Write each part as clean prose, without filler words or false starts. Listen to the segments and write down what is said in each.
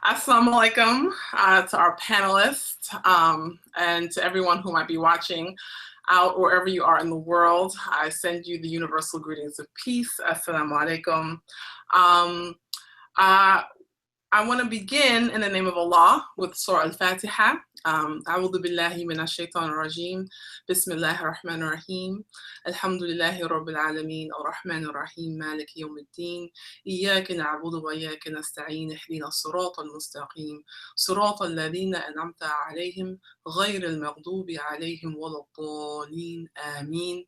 Assalamu alaikum to our panelists and to everyone who might be watching out wherever you are in the world. I send you the universal greetings of peace. Assalamu alaikum. I want to begin in the name of Allah with Surah Al-Fatiha. A'udhu billahi minash shaitanir rajim. Bismillahir rahmanir rahim. Alhamdulillahi rabbil alameen. Ar-Rahmanir Rahim. Maliki yawmiddin. Iyyaka na'budu wa iyyaka nasta'in. Ihdina as-siratal mustaqim. Siratal ladhina an'amta 'alayhim ghayril maghdubi 'alayhim waladdallin. Ameen.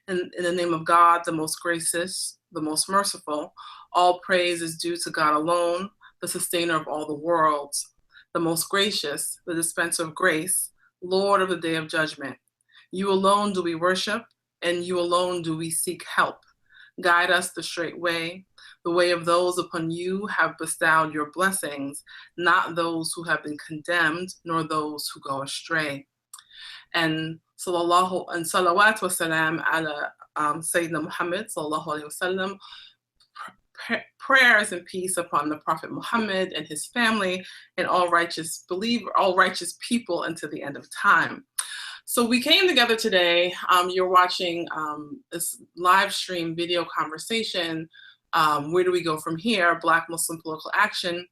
In the name of God, the most gracious, the most merciful, all praise is due to God alone, the sustainer of all the worlds, the most gracious, the dispenser of grace, Lord of the day of judgment. You alone do we worship, and you alone do we seek help. Guide us the straight way, the way of those upon you have bestowed your blessings, not those who have been condemned, nor those who go astray. And salawat wa salam ala Sayyidina Muhammad sallallahu alayhi wa sallam. Prayers and peace upon the Prophet Muhammad and his family and all righteous people until the end of time. So we came together today. You're watching this live stream video conversation. Where do we go from here? Black Muslim political action.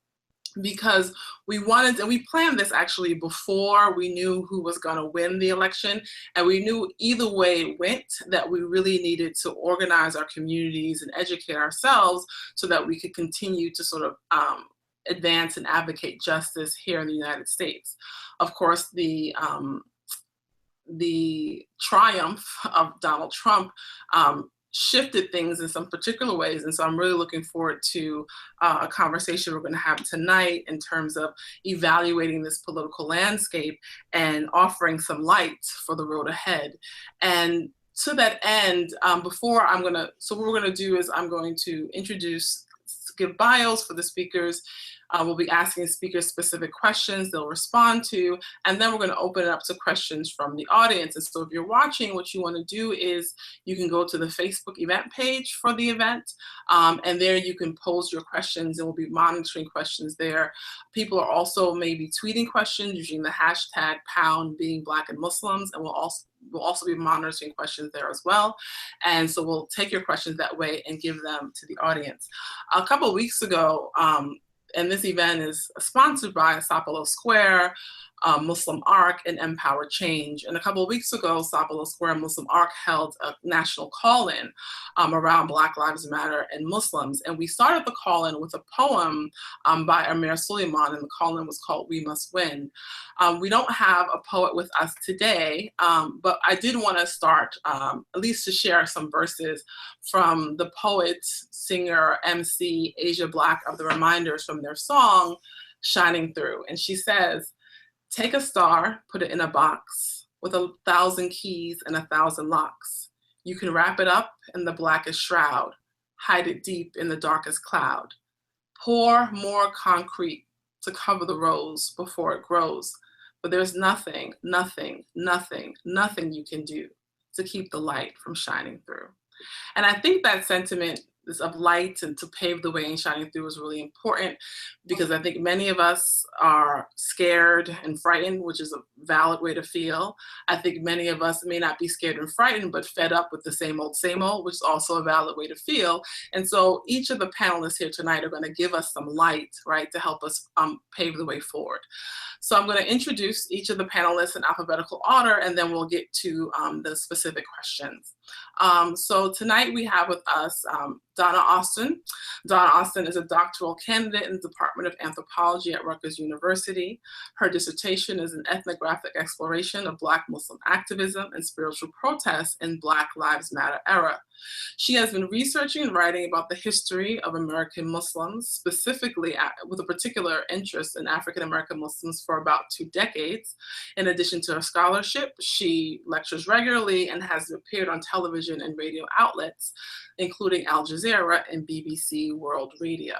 Because we wanted, and we planned this actually before we knew who was going to win the election, and we knew either way it went that we really needed to organize our communities and educate ourselves so that we could continue to sort of advance and advocate justice here in the United States. Of course, the triumph of Donald Trump shifted things in some particular ways. And so I'm really looking forward to a conversation we're going to have tonight in terms of evaluating this political landscape and offering some light for the road ahead. And to that end, what we're going to do is I'm going to give bios for the speakers. We'll be asking speakers specific questions they'll respond to, and then we're going to open it up to questions from the audience. And so if you're watching, what you want to do is you can go to the Facebook event page for the event, and there you can pose your questions, and we'll be monitoring questions there. People are also maybe tweeting questions using the hashtag #BeingBlackAndMuslims, and we'll also be monitoring questions there as well. And so we'll take your questions that way and give them to the audience. A couple of weeks ago, and this event is sponsored by Sapelo Square, Muslim Arc, and Empower Change. And a couple of weeks ago, Sapelo Square and Muslim Arc held a national call-in around Black Lives Matter and Muslims. And we started the call-in with a poem by Amir Suleiman, and the call-in was called We Must Win. We don't have a poet with us today, but I did want to start at least to share some verses from the poet, singer, MC, Asia Black of the Reminders from their song, Shining Through. And she says, "Take a star, put it in a box with 1,000 keys and 1,000 locks. You can wrap it up in the blackest shroud, hide it deep in the darkest cloud. Pour more concrete to cover the rose before it grows. But there's nothing, nothing, nothing, nothing you can do to keep the light from shining through." And I think that sentiment of light and to pave the way in shining through is really important, because I think many of us are scared and frightened, which is a valid way to feel. I think many of us may not be scared and frightened, but fed up with the same old, which is also a valid way to feel. And so each of the panelists here tonight are going to give us some light, right, to help us pave the way forward. So I'm going to introduce each of the panelists in alphabetical order, and then we'll get to the specific questions. So tonight we have with us Donna Austin. Donna Austin is a doctoral candidate in the Department of Anthropology at Rutgers University. Her dissertation is an ethnographic exploration of Black Muslim activism and spiritual protests in Black Lives Matter era. She has been researching and writing about the history of American Muslims, specifically with a particular interest in African American Muslims for about 2 decades. In addition to her scholarship, she lectures regularly and has appeared on television and radio outlets, including Al Jazeera and BBC World Radio.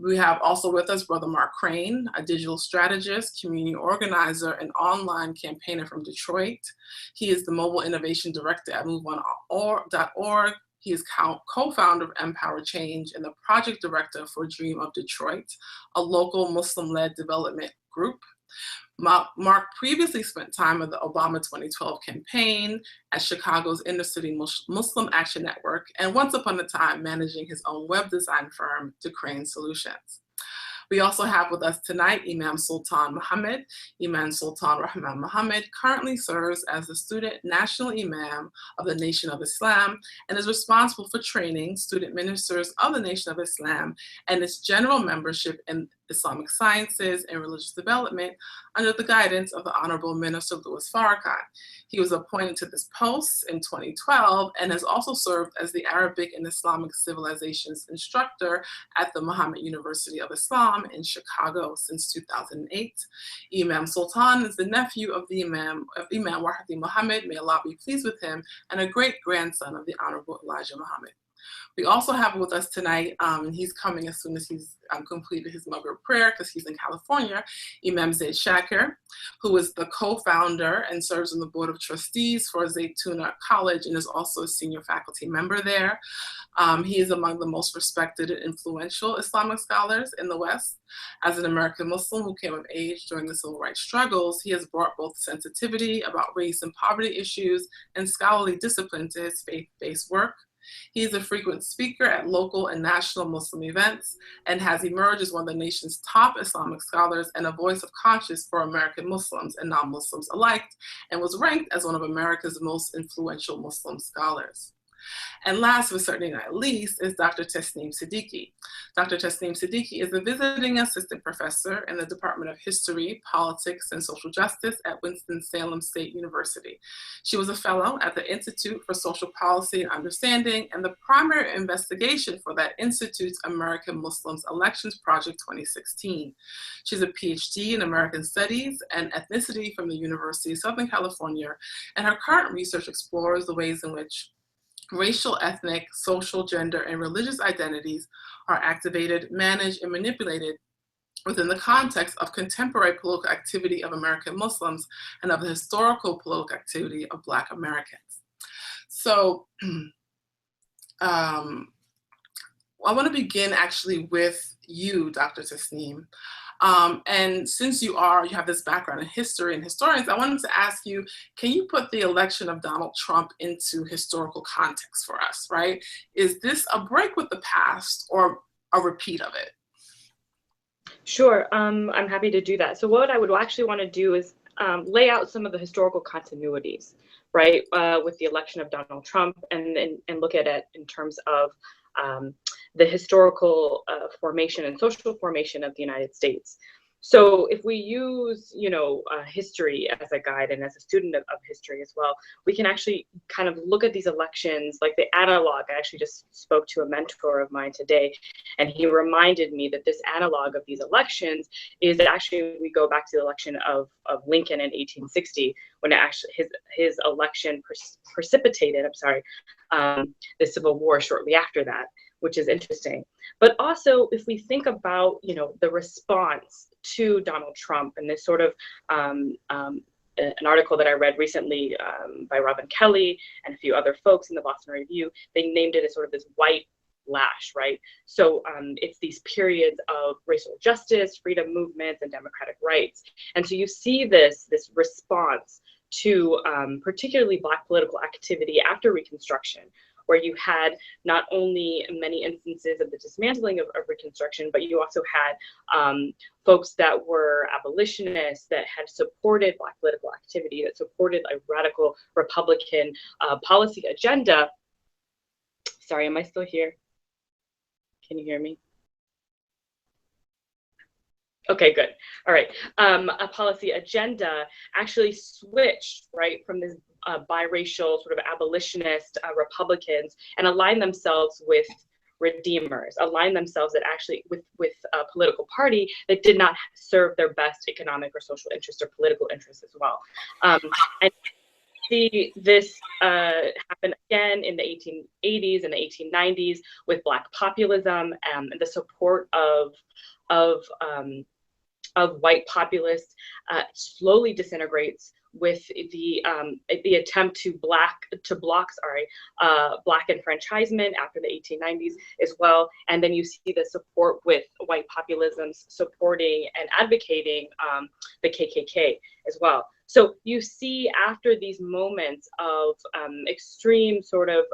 We have also with us Brother Mark Crane, a digital strategist, community organizer, and online campaigner from Detroit. He is the Mobile Innovation Director at MoveOn.org. He is co-founder of Empower Change and the project director for Dream of Detroit, a local Muslim-led development group. Mark previously spent time in the Obama 2012 campaign at Chicago's Inner City Muslim Action Network, and once upon a time managing his own web design firm, Decrane Solutions. We also have with us tonight Imam Sultan Muhammad. Imam Sultan Rahman Muhammad currently serves as the student national imam of the Nation of Islam and is responsible for training student ministers of the Nation of Islam and its general membership in Islamic sciences and religious development under the guidance of the Honorable Minister Louis Farrakhan. He was appointed to this post in 2012 and has also served as the Arabic and Islamic civilizations instructor at the Muhammad University of Islam in Chicago since 2008. Imam Sultan is the nephew of Imam Wahdi Muhammad, may Allah be pleased with him, and a great-grandson of the Honorable Elijah Muhammad. We also have with us tonight, and he's coming as soon as he's completed his Maghrib prayer because he's in California, Imam Zaid Shakir, who is the co-founder and serves on the board of trustees for Zaytuna College and is also a senior faculty member there. He is among the most respected and influential Islamic scholars in the West. As an American Muslim who came of age during the civil rights struggles, he has brought both sensitivity about race and poverty issues and scholarly discipline to his faith-based work. He is a frequent speaker at local and national Muslim events and has emerged as one of the nation's top Islamic scholars and a voice of conscience for American Muslims and non-Muslims alike, and was ranked as one of America's most influential Muslim scholars. And last but certainly not least is Dr. Tasneem Siddiqui. Dr. Tasneem Siddiqui is a visiting assistant professor in the Department of History, Politics, and Social Justice at Winston-Salem State University. She was a fellow at the Institute for Social Policy and Understanding and the primary investigation for that institute's American Muslims Elections Project 2016. She's a PhD in American Studies and Ethnicity from the University of Southern California, and her current research explores the ways in which racial, ethnic, social, gender, and religious identities are activated, managed, and manipulated within the context of contemporary political activity of American Muslims and of the historical political activity of Black Americans. So I want to begin actually with you, Dr. Tasneem. And since you have this background in history and historians, I wanted to ask you, can you put the election of Donald Trump into historical context for us, right? Is this a break with the past or a repeat of it? Sure, I'm happy to do that. So what I would actually want to do is lay out some of the historical continuities, right, with the election of Donald Trump and look at it in terms of the historical formation and social formation of the United States. So if we use, history as a guide and as a student of history as well, we can actually kind of look at these elections like the analog. I actually just spoke to a mentor of mine today, and he reminded me that this analog of these elections is actually, we go back to the election of Lincoln in 1860, when it actually his election precipitated, the Civil War shortly after that, which is interesting. But also, if we think about, the response to Donald Trump and this sort of an article that I read recently by Robin Kelly and a few other folks in the Boston Review, they named it as sort of this white lash, right? So it's these periods of racial justice, freedom movements, and democratic rights. And so you see this response to particularly Black political activity after Reconstruction, where you had not only many instances of the dismantling of Reconstruction, but you also had folks that were abolitionists that had supported Black political activity, that supported a radical Republican policy agenda. Sorry, am I still here? Can you hear me? Okay, good. All right. A policy agenda actually switched, right, from this biracial sort of abolitionist Republicans and aligned themselves with redeemers, aligned themselves that actually with a political party that did not serve their best economic or social interests or political interests as well. And this happened again in the 1880s and the 1890s with Black populism and the support of white populists slowly disintegrates with the attempt to block Black enfranchisement after the 1890s as well. And then you see the support with white populisms supporting and advocating the KKK as well. So you see after these moments of extreme sort of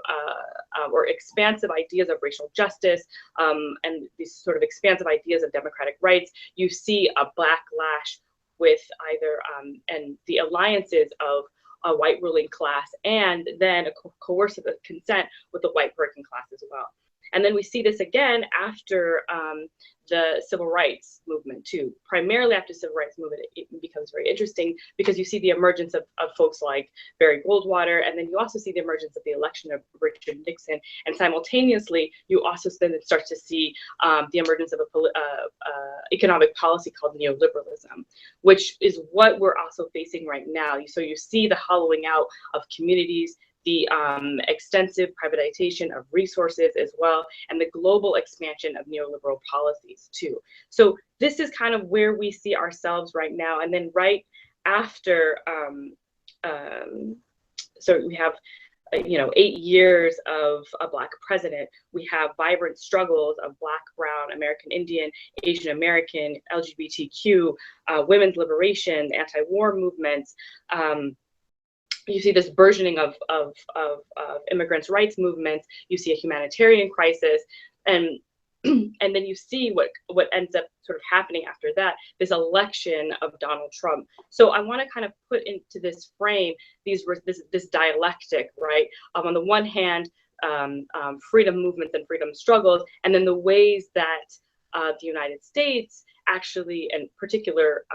or expansive ideas of racial justice and these sort of expansive ideas of democratic rights, you see a backlash with either and the alliances of a white ruling class and then a coercive consent with the white working class as well. And then we see this again after the civil rights movement too. Primarily after civil rights movement, it becomes very interesting because you see the emergence of folks like Barry Goldwater, and then you also see the emergence of the election of Richard Nixon, and simultaneously you also then start to see the emergence of a economic policy called neoliberalism, which is what we're also facing right now. So you see the hollowing out of communities, the extensive privatization of resources as well, and the global expansion of neoliberal policies too. So this is kind of where we see ourselves right now. And then right after, so we have 8 years of a Black president, we have vibrant struggles of Black, Brown, American Indian, Asian American, LGBTQ, women's liberation, anti-war movements. You see this burgeoning of immigrants' rights movements. You see a humanitarian crisis, and and then you see what ends up sort of happening after that, this election of Donald Trump. So I want to kind of put into this frame this dialectic, right? On the one hand, freedom movements and freedom struggles, and then the ways that the United States actually, and particular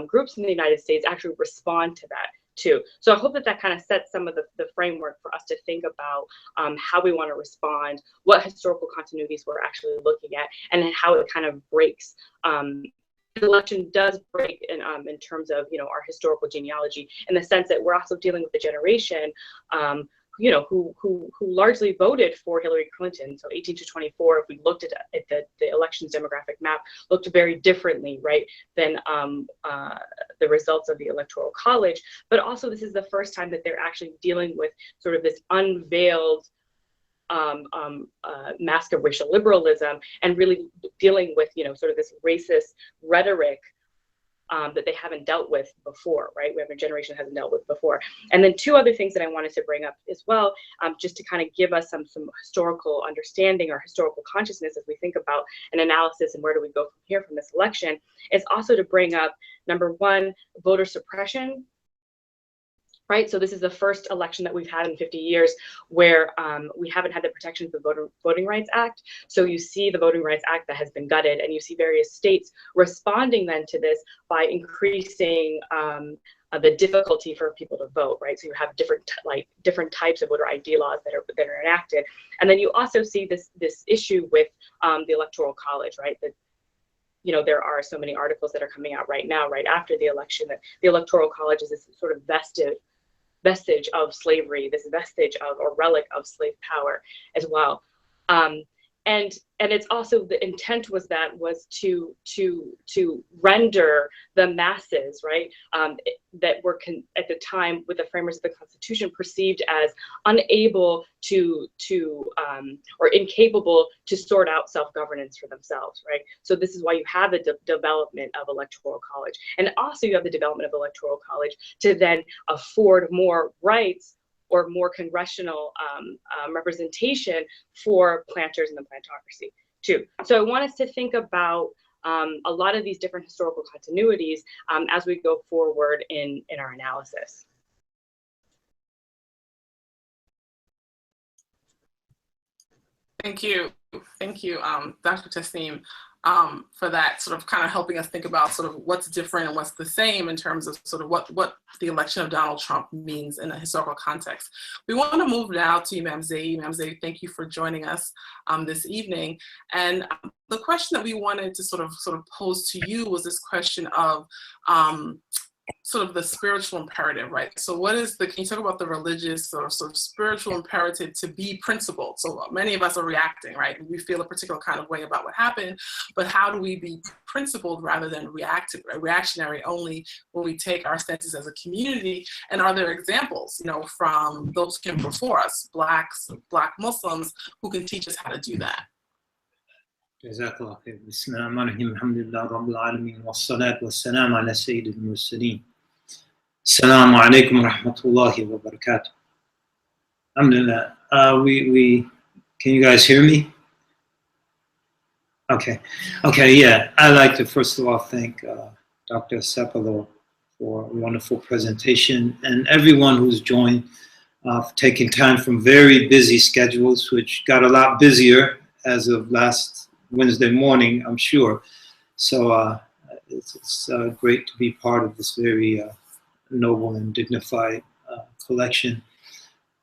groups in the United States actually respond to that too. So I hope that kind of sets some of the framework for us to think about how we want to respond, what historical continuities we're actually looking at, and then how it kind of breaks. The election does break in terms of our historical genealogy, in the sense that we're also dealing with a generation who largely voted for Hillary Clinton. So 18 to 24, if we looked at the elections demographic map, looked very differently, right, than the results of the Electoral College. But also, this is the first time that they're actually dealing with sort of this unveiled mask of racial liberalism, and really dealing with sort of this racist rhetoric that they haven't dealt with before, right? We have a generation that hasn't dealt with before. And then two other things that I wanted to bring up as well, just to kind of give us some historical understanding or historical consciousness as we think about an analysis and where do we go from here from this election, is also to bring up, number one, voter suppression. Right, so this is the first election that we've had in 50 years where we haven't had the protections of the Voting Rights Act. So you see the Voting Rights Act that has been gutted, and you see various states responding then to this by increasing the difficulty for people to vote. Right, so you have different types of voter ID laws that are enacted, and then you also see this issue with the Electoral College. Right, that there are so many articles that are coming out right now, right after the election, that the Electoral College is this sort of vestige of slavery, this vestige of or relic of slave power as well. And it's also, the intent was to render the masses, right, that were at the time with the framers of the Constitution perceived as unable to or incapable to sort out self-governance for themselves, right? So this is why you have the development of Electoral College, and also you have the development of Electoral College to then afford more rights or more congressional representation for planters in the plantocracy too. So I want us to think about a lot of these different historical continuities as we go forward in our analysis. Thank you, Dr. Tasneem, for that, sort of kind of helping us think about sort of what's different and what's the same in terms of sort of what the election of Donald Trump means in a historical context. We want to move now to Imam Zaid. Imam Zaid, thank you for joining us this evening. And the question that we wanted to sort of pose to you was this question of sort of the spiritual imperative, right? So can you talk about the religious or sort of spiritual imperative to be principled? So many of us are reacting, right? We feel a particular kind of way about what happened, but how do we be principled rather than reactionary only when we take our stances as a community? And are there examples, from those who came before us, Black Muslims, who can teach us how to do that? جزاك الله خير. بسم الله الرحمن الرحيم. الحمد لله رب العالمين والصلاة والسلام على سيد المرسلين. السلام عليكم ورحمة الله وبركاته. Alhamdulillah. Can you guys hear me? Okay, yeah. I'd like to first of all thank Dr. Sapelo for a wonderful presentation, and everyone who's joined, for taking time from very busy schedules, which got a lot busier as of last Wednesday morning, I'm sure. So it's great to be part of this very noble and dignified collection.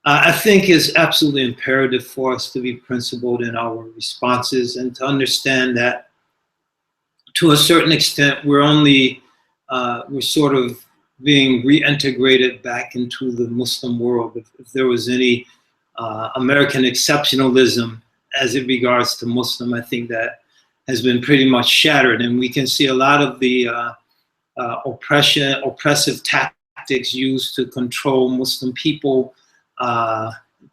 I think it's absolutely imperative for us to be principled in our responses and to understand that to a certain extent we're sort of being reintegrated back into the Muslim world. If there was any American exceptionalism as it regards to Muslim, I think that has been pretty much shattered, and we can see a lot of the oppressive tactics used to control Muslim people,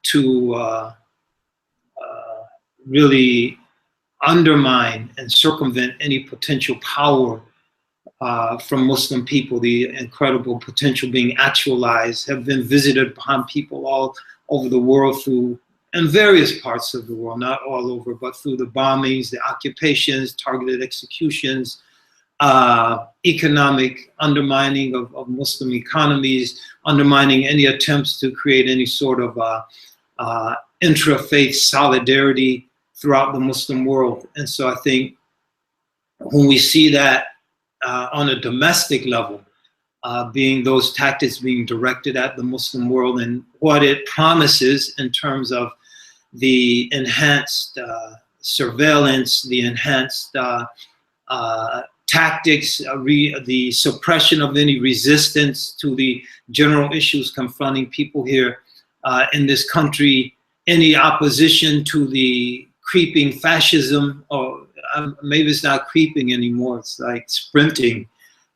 to really undermine and circumvent any potential power from Muslim people. The incredible potential being actualized have been visited upon people all over the world in various parts of the world, not all over, but through the bombings, the occupations, targeted executions, economic undermining of Muslim economies, undermining any attempts to create any sort of intra-faith solidarity throughout the Muslim world. And so I think when we see that on a domestic level, those tactics being directed at the Muslim world and what it promises in terms of the enhanced surveillance, the enhanced tactics, the suppression of any resistance to the general issues confronting people here in this country, any opposition to the creeping fascism, or maybe it's not creeping anymore, it's like sprinting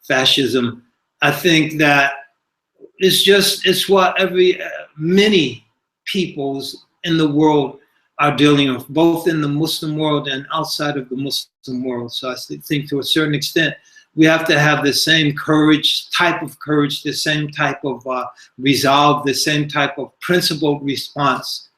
fascism. I think that it's what many peoples in the world are dealing with, both in the Muslim world and outside of the Muslim world. So I think to a certain extent, we have to have the same type of courage, the same type of resolve, the same type of principled response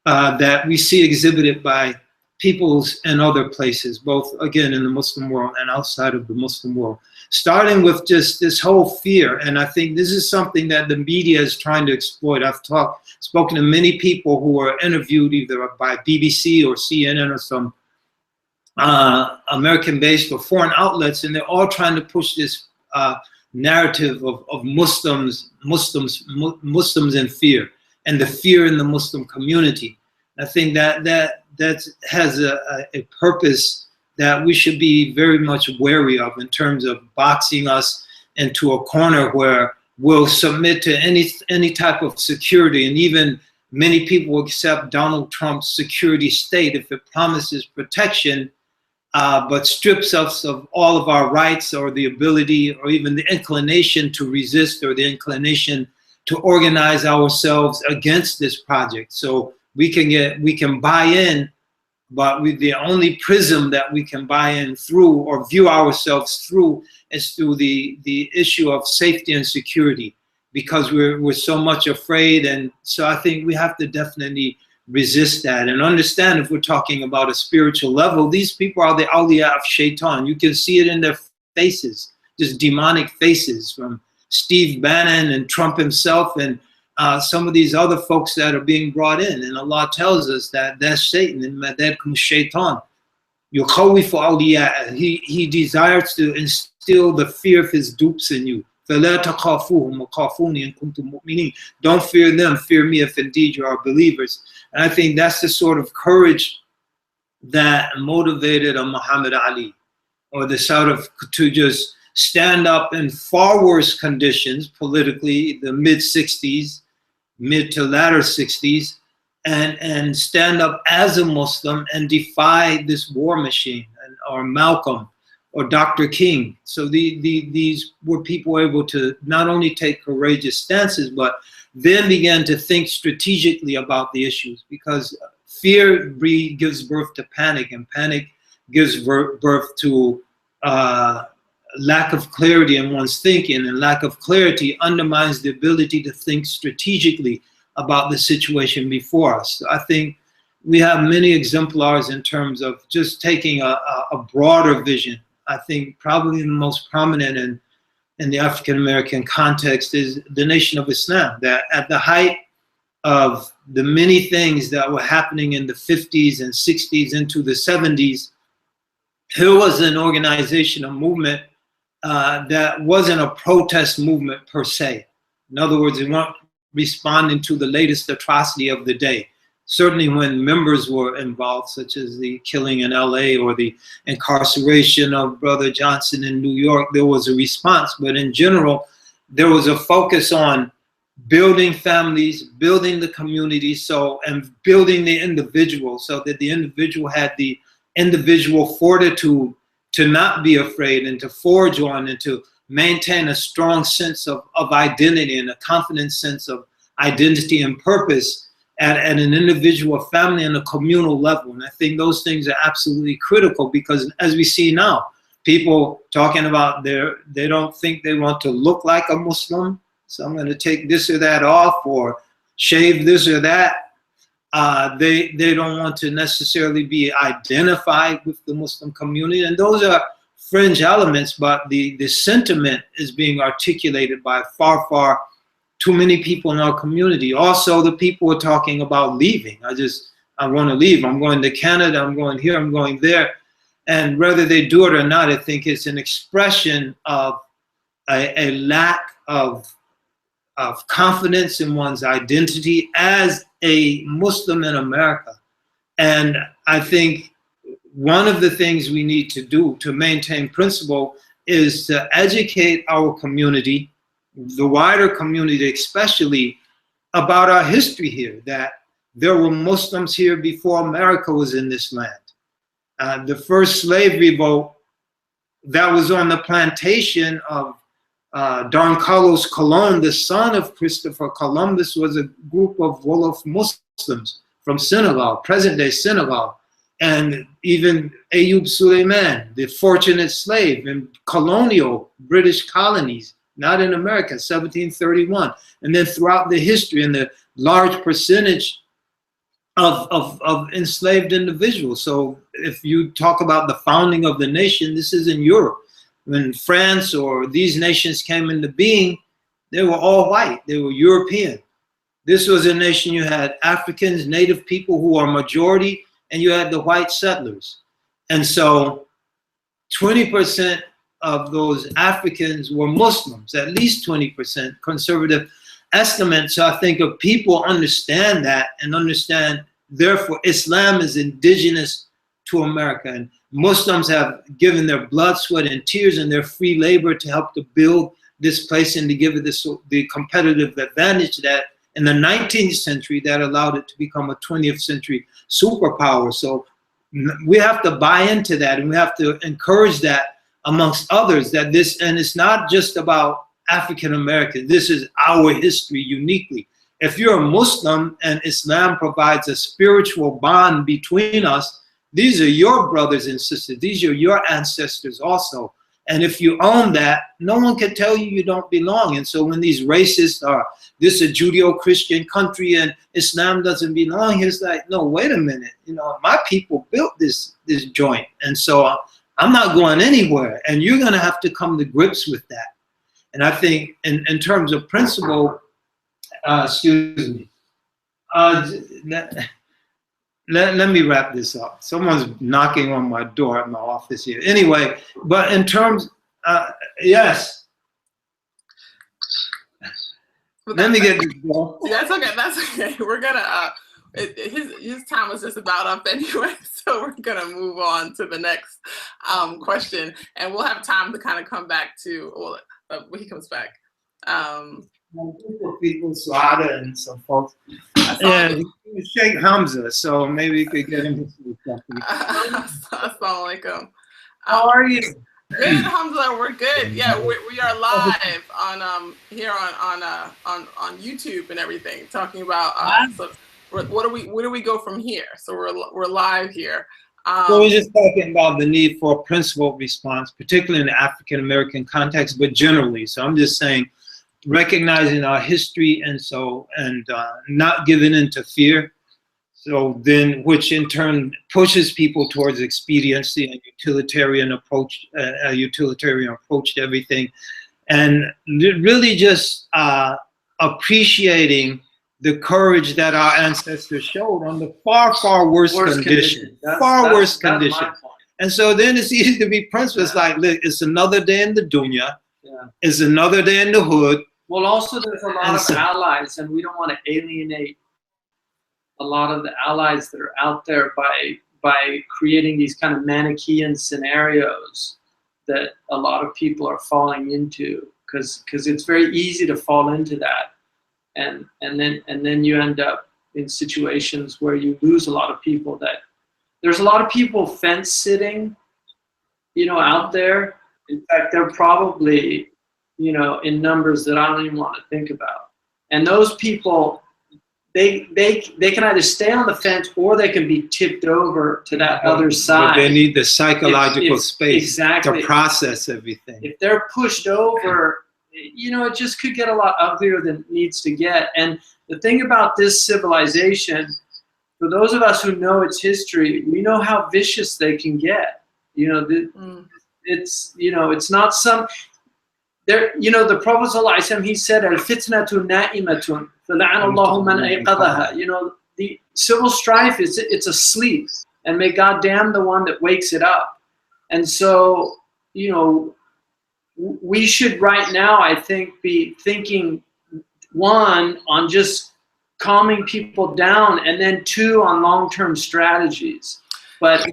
that we see exhibited by peoples in other places, both, again, in the Muslim world and outside of the Muslim world. Starting with just this whole fear, and I think this is something that the media is trying to exploit. I've spoken to many people who were interviewed either by BBC or CNN or some American-based or foreign outlets, and they're all trying to push this narrative of Muslims in fear, and the fear in the Muslim community. I think that has a purpose that we should be very much wary of in terms of boxing us into a corner where we'll submit to any type of security, and even many people accept Donald Trump's security state if it promises protection, but strips us of all of our rights or the ability or even the inclination to resist or the inclination to organize ourselves against this project. So we can buy in, but the only prism that we can buy in through or view ourselves through is through the issue of safety and security, because we're so much afraid. And so I think we have to definitely resist that and understand, if we're talking about a spiritual level, these people are the awliya of shaitan. You can see it in their faces, just demonic faces, from Steve Bannon and Trump himself and some of these other folks that are being brought in. And Allah tells us that that's Satan, and madadkum shaitan. Yukhawifu awliya. He desires to instill the fear of his dupes in you. فَلَا تَخَافُوهُمْ وَخَافُونِي إِن كُنتُم مُؤْمِنِينَ. Don't fear them, fear me if indeed you are believers. And I think that's the sort of courage that motivated a Muhammad Ali, or the sort of to just stand up in far worse conditions politically, the mid-60s, mid to latter 60s, and stand up as a Muslim and defy this war machine. Or Malcolm, or Dr. King. So these were people able to not only take courageous stances, but then began to think strategically about the issues, because fear gives birth to panic, and panic gives birth to lack of clarity in one's thinking, and lack of clarity undermines the ability to think strategically about the situation before us. So I think we have many exemplars in terms of just taking a broader vision. I think probably the most prominent in the African American context is the Nation of Islam, that at the height of the many things that were happening in the 50s and 60s into the 70s, here was an organization, a movement that wasn't a protest movement per se. In other words, they weren't responding to the latest atrocity of the day. Certainly when members were involved, such as the killing in LA or the incarceration of Brother Johnson in New York, there was a response. But in general, there was a focus on building families, building the community, and building the individual, so that the individual had the individual fortitude to not be afraid and to forge on and to maintain a strong sense of identity and a confident sense of identity and purpose at an individual, family, and a communal level. And I think those things are absolutely critical, because as we see now, people talking about they don't think they want to look like a Muslim, so I'm going to take this or that off or shave this or that. They don't want to necessarily be identified with the Muslim community, and those are fringe elements, but the sentiment is being articulated by far too many people in our community. Also, the people are talking about leaving. I want to leave. I'm going to Canada. I'm going here. I'm going there. And whether they do it or not, I think it's an expression of a lack of confidence in one's identity as a Muslim in America. And I think one of the things we need to do to maintain principle is to educate our community, the wider community especially, about our history here, that there were Muslims here before America was in this land. The first slave revolt that was on the plantation of Don Carlos Colon, the son of Christopher Columbus, was a group of Wolof Muslims from Senegal, present-day Senegal, and even Ayub Suleiman, the fortunate slave in colonial British colonies, not in America, 1731. And then throughout the history, and the large percentage of enslaved individuals. So if you talk about the founding of the nation, this is in Europe. When France or these nations came into being, they were all white, they were European. This was a nation, you had Africans, native people who are majority, and you had the white settlers. And so 20% of those Africans were Muslims, at least 20%, conservative estimates. So I think if people understand that and understand, therefore, Islam is indigenous to America, and Muslims have given their blood, sweat, and tears and their free labor to help to build this place and to give it the competitive advantage that in the 19th century that allowed it to become a 20th century superpower. So we have to buy into that, and we have to encourage that amongst others, that this, and it's not just about African Americans, this is our history uniquely. If you're a Muslim and Islam provides a spiritual bond between us, these are your brothers and sisters, these are your ancestors also. And if you own that, no one can tell you you don't belong. And so when these racists are, this is a Judeo-Christian country and Islam doesn't belong, it's like, no, wait a minute, you know, my people built this joint. And so I'm not going anywhere, and you're gonna have to come to grips with that. And I think in terms of principle, excuse me, let me wrap this up. Someone's knocking on my door at my office here. Anyway, but in terms, yes. Let me get this going. That's okay. That's okay. We're gonna. His time was just about up anyway, so we're gonna move on to the next question, and we'll have time to kind of come back to. Well, when he comes back. People, Suada and some folks. And Sheikh Hamza, so maybe we could get him to say something. Assalamu alaikum. How are you? Good, Hamza. We're good. Yeah, we are live on here on YouTube and everything, talking about so where do we go from here? So we're live here. So we're just talking about the need for a principled response, particularly in the African American context, but generally. So I'm just saying, recognizing our history and not giving in to fear. So then, which in turn pushes people towards expediency and utilitarian approach to everything, and really just appreciating the courage that our ancestors showed on the far worse condition, far worse condition. And so then it's easy to be principled. It's like, look, it's another day in the dunya. Yeah. It's another day in the hood. Well, also there's a lot of allies, and we don't want to alienate a lot of the allies that are out there by creating these kind of Manichaean scenarios that a lot of people are falling into, because it's very easy to fall into that, and then you end up in situations where you lose a lot of people. That there's a lot of people fence sitting, out there. In fact, they're probably, in numbers that I don't even want to think about. And those people, they can either stay on the fence or they can be tipped over to that other side. But they need the psychological space exactly to process everything. If they're pushed over, it just could get a lot uglier than it needs to get. And the thing about this civilization, for those of us who know its history, we know how vicious they can get. It's not some. There, the Prophet ﷺ, he said, "Al-fitnatu na'imatun, fala'ana Allahu man ayqadhaha." The civil strife it's asleep, and may God damn the one that wakes it up. And so, we should right now, I think, be thinking, one, on just calming people down, and then two, on long-term strategies. But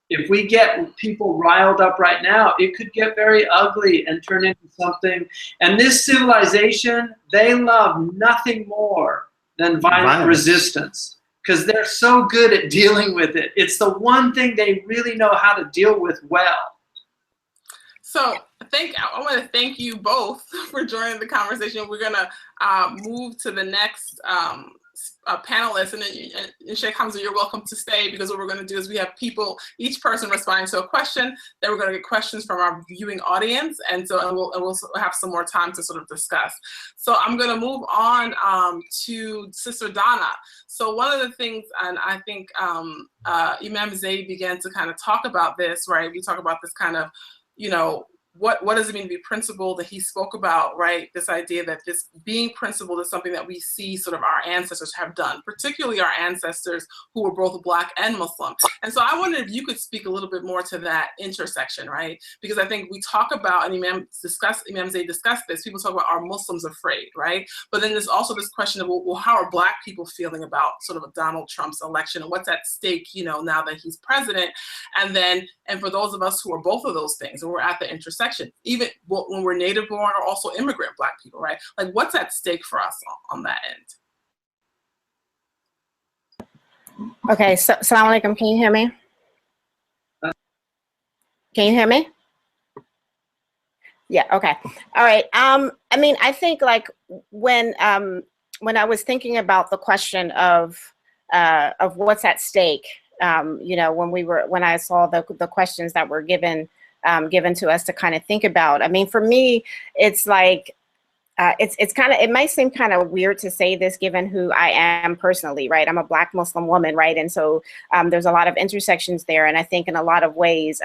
if we get people riled up right now, it could get very ugly and turn into something. And this civilization, they love nothing more than violent resistance, because they're so good at dealing with it. It's the one thing they really know how to deal with well. So I want to thank you both for joining the conversation. We're gonna move to the next panelists, and Sheikh Hamza, you're welcome to stay, because what we're going to do is we have each person responding to a question. Then we're going to get questions from our viewing audience, and we'll have some more time to sort of discuss. So I'm going to move on to Sister Donna. So one of the things, and I think Imam Zaid began to kind of talk about this, right? We talk about this kind of, what does it mean to be principled? That he spoke about, right? This idea that this being principled is something that we see sort of our ancestors have done, particularly our ancestors who were both Black and Muslim. And so I wondered if you could speak a little bit more to that intersection, right? Because I think we talk about, and Imam Zaid discussed this, people talk about, are Muslims afraid, right? But then there's also this question of, well, how are Black people feeling about sort of Donald Trump's election, and what's at stake, now that he's president? And for those of us who are both of those things, and we're at the intersection, even when we're native born or also immigrant Black people, right? Like, what's at stake for us on that end? Okay, so Assalamu alaikum, can you hear me? Can you hear me? Yeah, okay. All right. I think, like, when I was thinking about the question of what's at stake, when I saw the questions that were given to us to kind of think about. I mean, for me, it's like, it might seem kind of weird to say this given who I am personally, right? I'm a Black Muslim woman, right? And so there's a lot of intersections there. And I think in a lot of ways,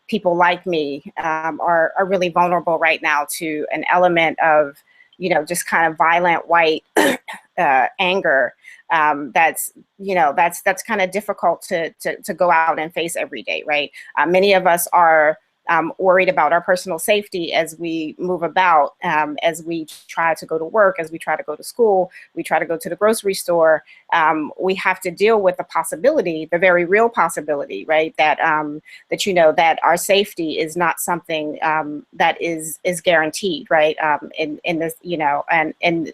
people like me are really vulnerable right now to an element of, just kind of violent white anger that's kind of difficult to go out and face every day, right? Many of us are worried about our personal safety as we move about, as we try to go to work, as we try to go to school, we try to go to the grocery store. We have to deal with the possibility, the very real possibility, right? That that our safety is not something that is guaranteed, right? In this, and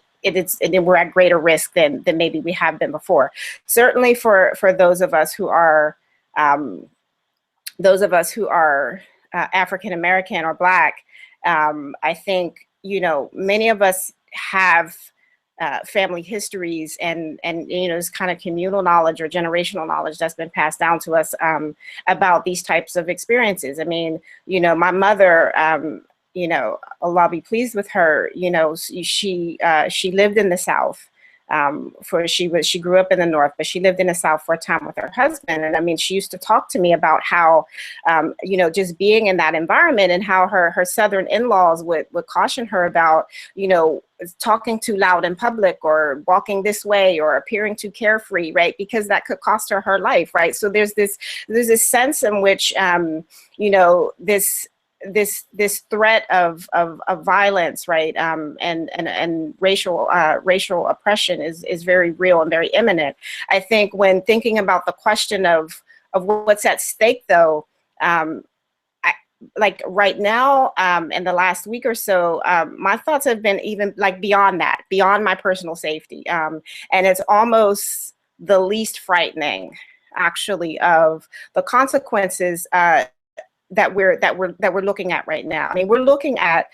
we're at greater risk than maybe we have been before. Certainly for those of us who are African American or Black, I think, you know, many of us have family histories and you know, this kind of communal knowledge or generational knowledge that's been passed down to us about these types of experiences. I mean, you know, my mother, you know, Allah be pleased with her, you know, she lived in the South. She grew up in the North, but she lived in the South for a time with her husband. And I mean, she used to talk to me about how, you know, just being in that environment and how her Southern in-laws would caution her about, you know, talking too loud in public or walking this way or appearing too carefree, right? Because that could cost her life, right? So there's this sense in which, you know, this threat of violence, right, and racial oppression is very real and very imminent. I think when thinking about the question of what's at stake, though, like right now, in the last week or so, my thoughts have been even like beyond that, beyond my personal safety, and it's almost the least frightening, actually, of the consequences that we're looking at right now. I mean, we're looking at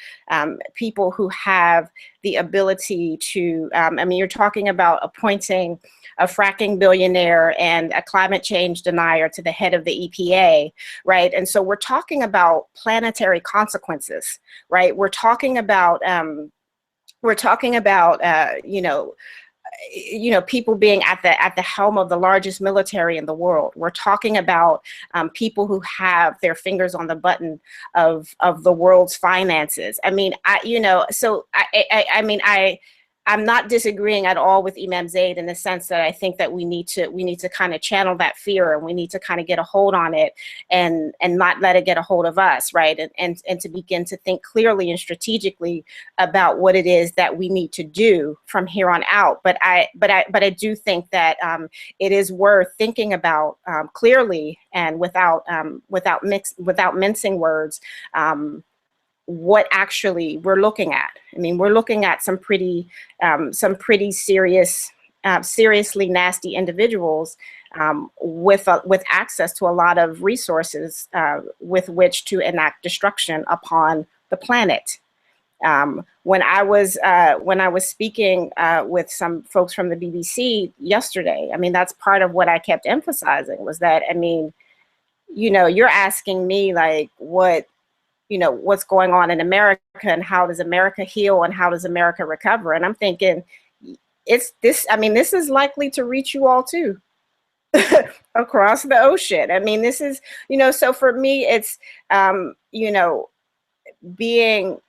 people who have the ability to, I mean, you're talking about appointing a fracking billionaire and a climate change denier to the head of the EPA, right? And so we're talking about planetary consequences, right? We're talking about, you know, people being at the helm of the largest military in the world. We're talking about people who have their fingers on the button of the world's finances. I mean, I'm not disagreeing at all with Imam Zaid in the sense that I think that we need to kind of channel that fear, and we need to kind of get a hold on it and not let it get a hold of us, right? And to begin to think clearly and strategically about what it is that we need to do from here on out. But I do think that it is worth thinking about clearly and without mincing words, what actually we're looking at. I mean, we're looking at some pretty serious, seriously nasty individuals with access to a lot of resources with which to enact destruction upon the planet. When I was speaking with some folks from the BBC yesterday, I mean, that's part of what I kept emphasizing was that, I mean, you know, you're asking me like what's going on in America and how does America heal and how does America recover? And I'm thinking, this is likely to reach you all too across the ocean. I mean, this is, you know, so for me, it's, you know, being,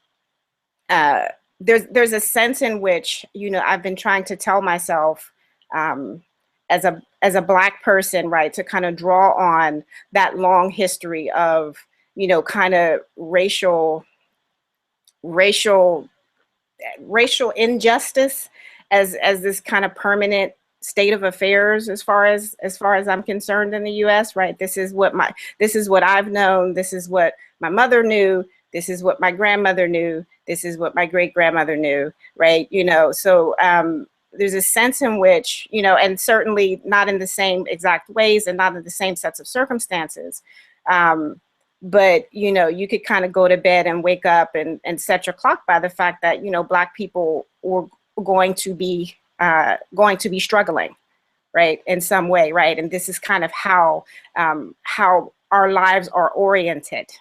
there's a sense in which, you know, I've been trying to tell myself, as a Black person, right, to kind of draw on that long history of, you know, kind of racial injustice as this kind of permanent state of affairs as far as I'm concerned in the US, right? This is what I've known, this is what my mother knew, this is what my grandmother knew, this is what my great grandmother knew, right? You know, so there's a sense in which, you know, and certainly not in the same exact ways and not in the same sets of circumstances, but, you know, you could kind of go to bed and wake up and set your clock by the fact that, you know, Black people were going to be struggling, right, in some way, right? And this is kind of how our lives are oriented,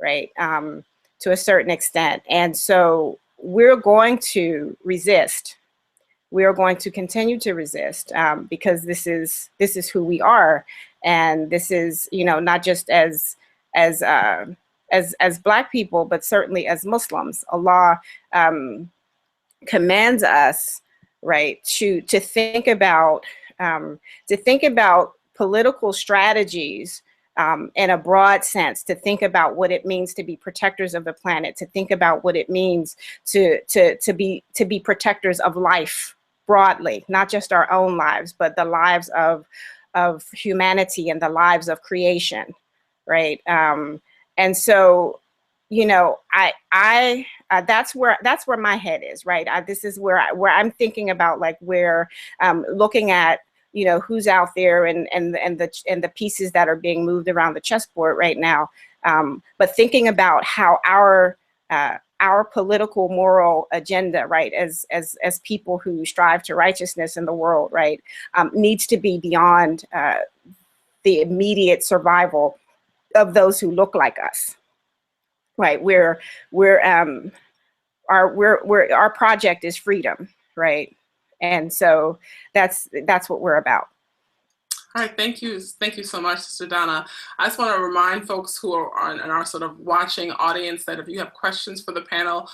right, to a certain extent. And so we're going to resist. We are going to continue to resist because this is who we are, and this is, you know, not just as Black people, but certainly as Muslims. Allah commands us, right, to think about political strategies in a broad sense, to think about what it means to be protectors of the planet, to think about what it means to be protectors of life broadly, not just our own lives, but the lives of humanity and the lives of creation. Right. And so, you know, I that's where my head is. Right. This is where I'm thinking about, like, where looking at, you know, who's out there and the pieces that are being moved around the chessboard right now. but thinking about how our political moral agenda, right, as people who strive to righteousness in the world, right, needs to be beyond the immediate survival of those who look like us, right? Our project is freedom, right? And so that's what we're about. All right, thank you so much, Sister Donna. I just want to remind folks who are in our sort of watching audience that if you have questions for the panel,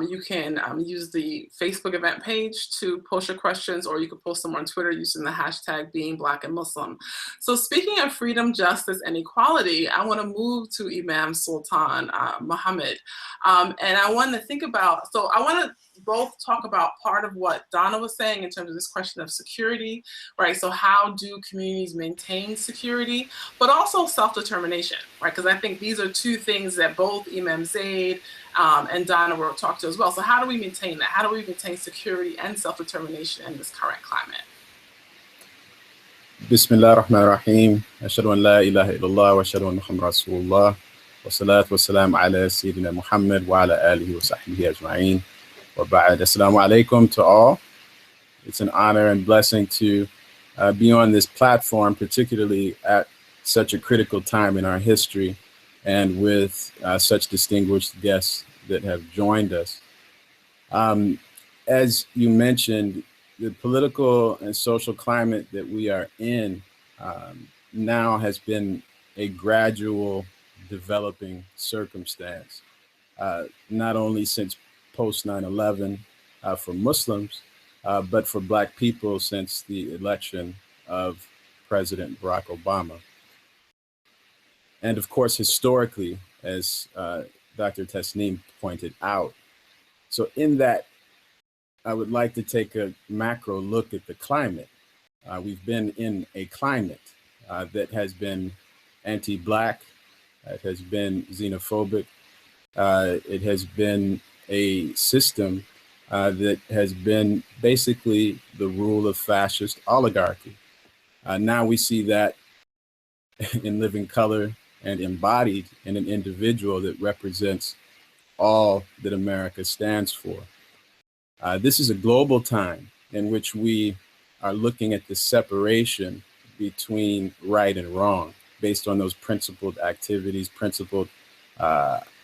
you can use the Facebook event page to post your questions, or you can post them on Twitter using the hashtag #BeingBlackAndMuslim. So speaking of freedom, justice, and equality, I want to move to Imam Sultan Muhammad. And I want to think about, so I want to both talk about part of what Donna was saying in terms of this question of security, right? So how do communities maintain security, but also self-determination, right? Because I think these are two things that both Imam Zaid and Donna were talking to as well. So how do we maintain that? How do we maintain security and self-determination in this current climate? Bismillah ar-Rahman ar-Rahim. Ashhadu an la ilaha illallah wa ashhadu anna Muhammad Rasulullah. Wa salatu wa salam ala Sayyidina Muhammad wa ala alihi wa sahbihi ajma'in. Wa ba'd. Assalamu alaikum to all. It's an honor and blessing to be on this platform, particularly at such a critical time in our history and with such distinguished guests that have joined us. As you mentioned, the political and social climate that we are in now has been a gradual developing circumstance, not only since post 9/11 for Muslims, but for Black people since the election of President Barack Obama. And of course, historically, as Dr. Tasneem pointed out. So in that, I would like to take a macro look at the climate. We've been in a climate that has been anti-Black, it has been xenophobic, it has been a system that has been basically the rule of fascist oligarchy. Now we see that in living color and embodied in an individual that represents all that America stands for. This is a global time in which we are looking at the separation between right and wrong based on those principled activities, principled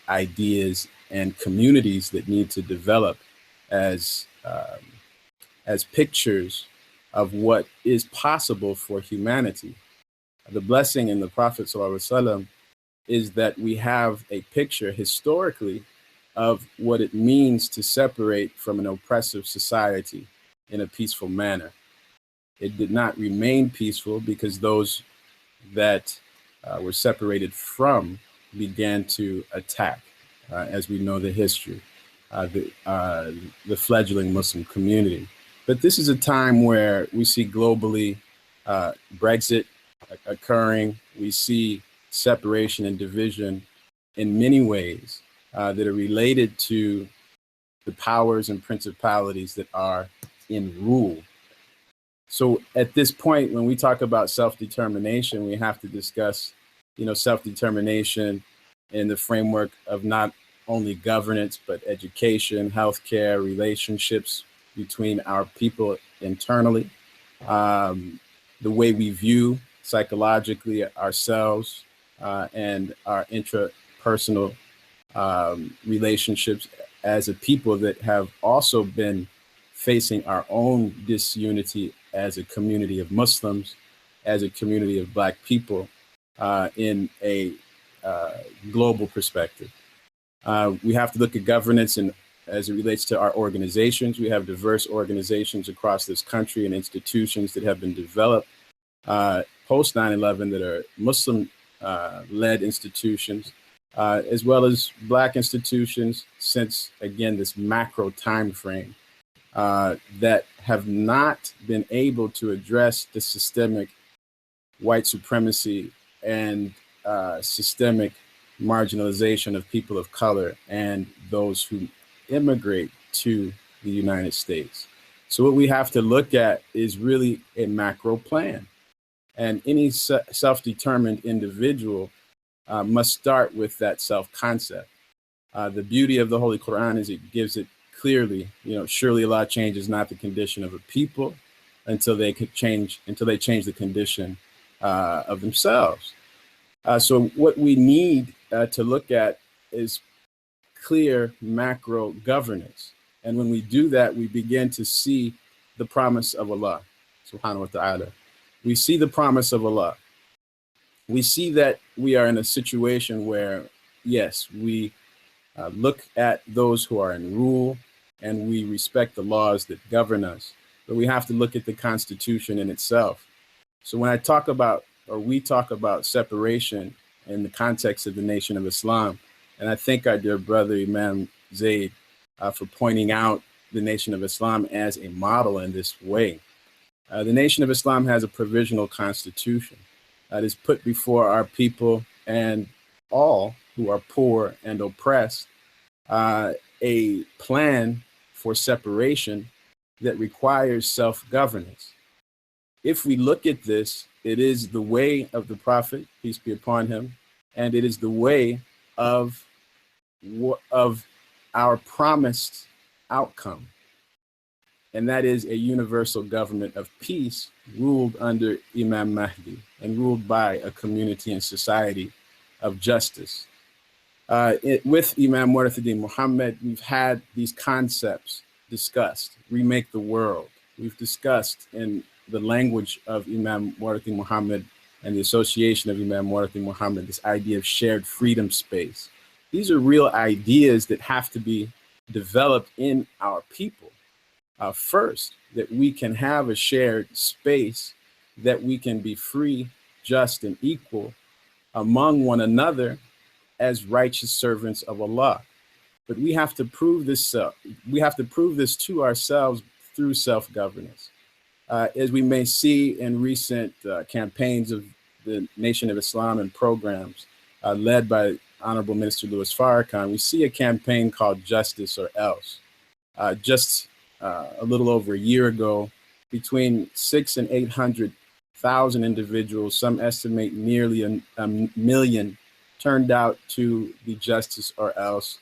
ideas, and communities that need to develop as pictures of what is possible for humanity. The blessing in the Prophet ﷺ is that we have a picture historically of what it means to separate from an oppressive society in a peaceful manner. It did not remain peaceful because those that were separated from began to attack, as we know the history, the fledgling Muslim community. But this is a time where we see globally Brexit occurring. We see separation and division in many ways that are related to the powers and principalities that are in rule. So at this point, when we talk about self-determination, we have to discuss, self-determination in the framework of not only governance, but education, healthcare, relationships between our people internally, the way we view psychologically ourselves and our intrapersonal relationships as a people that have also been facing our own disunity as a community of Muslims, as a community of Black people in a global perspective. We have to look at governance and as it relates to our organizations. We have diverse organizations across this country and institutions that have been developed post 9/11 that are Muslim led institutions, as well as Black institutions since, again, this macro time frame that have not been able to address the systemic white supremacy and systemic marginalization of people of color and those who immigrate to the United States. So what we have to look at is really a macro plan. And any self-determined individual must start with that self-concept. The beauty of the Holy Quran is it gives it clearly, surely Allah changes not the condition of a people until they change the condition of themselves. So what we need to look at is clear macro governance. And when we do that, we begin to see the promise of Allah, subhanahu wa ta'ala. We see the promise of Allah. We see that we are in a situation where, yes, we look at those who are in rule and we respect the laws that govern us, but we have to look at the Constitution in itself. So when we talk about separation in the context of the Nation of Islam, and I thank our dear brother Imam Zaid for pointing out the Nation of Islam as a model in this way. The Nation of Islam has a provisional constitution that is put before our people and all who are poor and oppressed, a plan for separation that requires self-governance. If we look at this, it is the way of the Prophet, peace be upon him, and it is the way of our promised outcome. And that is a universal government of peace ruled under Imam Mahdi and ruled by a community and society of justice. With Imam Mu'tadim Muhammad, we've had these concepts discussed. Remake the world. We've discussed in the language of Imam Mu'tadim Muhammad and the association of Imam Mu'tadim Muhammad, this idea of shared freedom space. These are real ideas that have to be developed in our people. First, that we can have a shared space, that we can be free, just, and equal among one another as righteous servants of Allah. But we have to prove this. We have to prove this to ourselves through self-governance. As we may see in recent campaigns of the Nation of Islam and programs led by Honorable Minister Louis Farrakhan, we see a campaign called Justice or Else. Just a little over a year ago, between 600,000 and 800,000 individuals, some estimate nearly a million, turned out to the Justice or Else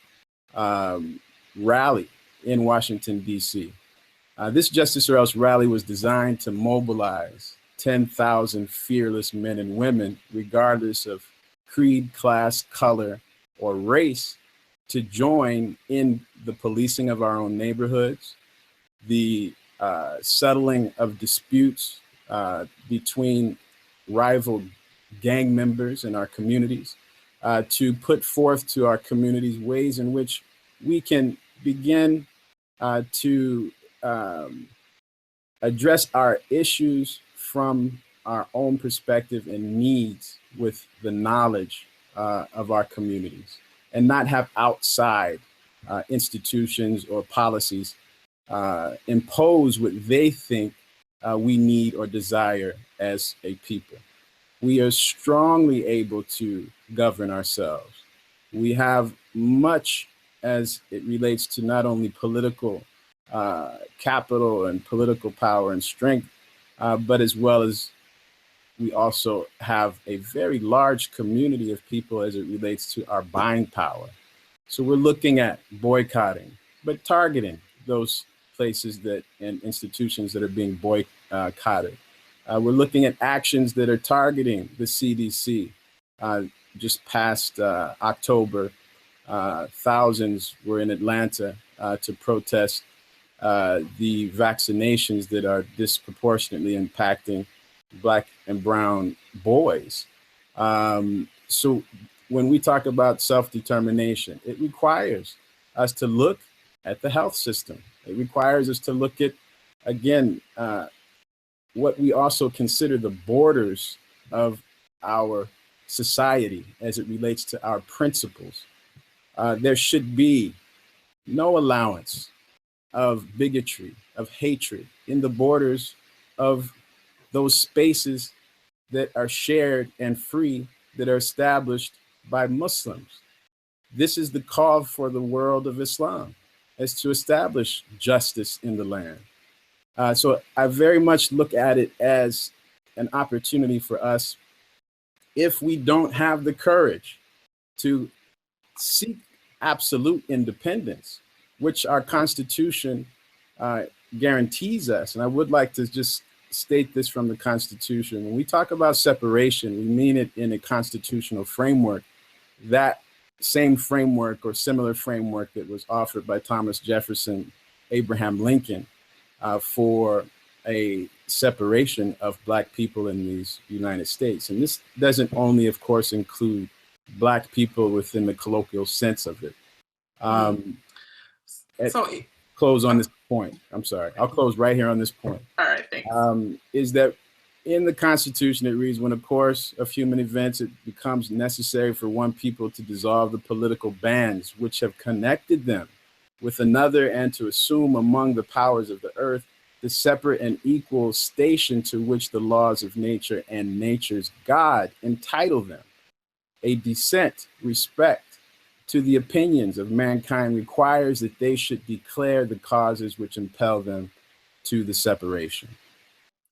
rally in Washington, D.C. This Justice or Else rally was designed to mobilize 10,000 fearless men and women, regardless of creed, class, color, or race, to join in the policing of our own neighborhoods, the settling of disputes between rival gang members in our communities, to put forth to our communities ways in which we can begin to address our issues from our own perspective and needs with the knowledge of our communities, and not have outside institutions or policies impose what they think we need or desire as a people. We are strongly able to govern ourselves. We have much as it relates to not only political capital and political power and strength, but as well as we also have a very large community of people as it relates to our buying power. So we're looking at boycotting, but targeting those places and institutions that are being boycotted. We're looking at actions that are targeting the CDC. Just past October, thousands were in Atlanta to protest the vaccinations that are disproportionately impacting Black and brown boys. So when we talk about self-determination, it requires us to look at the health system. It requires us to look at, again, what we also consider the borders of our society as it relates to our principles. There should be no allowance of bigotry, of hatred in the borders of those spaces that are shared and free, that are established by Muslims. This is the call for the world of Islam, is to establish justice in the land. So I very much look at it as an opportunity for us if we don't have the courage to seek absolute independence, which our Constitution guarantees us. And I would like to just state this from the Constitution. When we talk about separation, we mean it in a constitutional framework. That same framework or similar framework that was offered by Thomas Jefferson, Abraham Lincoln, for a separation of Black people in these United States. And this doesn't only, of course, include Black people within the colloquial sense of it. Close on this point. I'm sorry. I'll close right here on this point. All right, thanks. Is that in the Constitution, it reads, when, of course, of human events, it becomes necessary for one people to dissolve the political bands which have connected them with another and to assume among the powers of the earth the separate and equal station to which the laws of nature and nature's God entitle them. A decent respect to the opinions of mankind requires that they should declare the causes which impel them to the separation.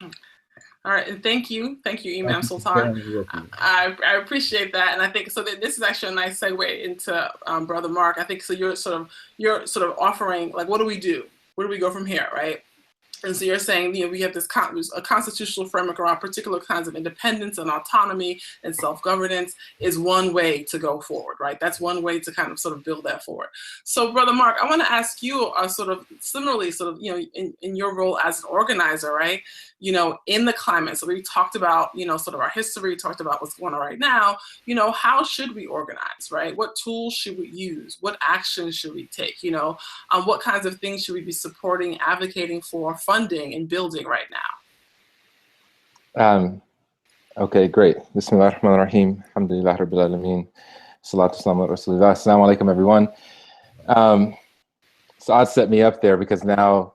All right, and thank you, Imam Sultan. I appreciate that, and I think so that this is actually a nice segue into Brother Mark. I think so. You're sort of offering, like, what do we do? Where do we go from here, right? And so you're saying, we have this a constitutional framework around particular kinds of independence and autonomy and self-governance is one way to go forward, right? That's one way to kind of sort of build that forward. So, Brother Mark, I want to ask you sort of similarly, in your role as an organizer, right? In the climate. So we talked about, sort of our history, talked about what's going on right now. How should we organize, right? What tools should we use? What actions should we take? What kinds of things should we be supporting, advocating for, funding, and building right now? Okay, great. Bismillah ar-Rahman ar-Rahim. Alhamdulillah Rabbil Alameen. Salatu salam ala Rasulillah. Assalamu alaikum, everyone. So I'd set me up there because now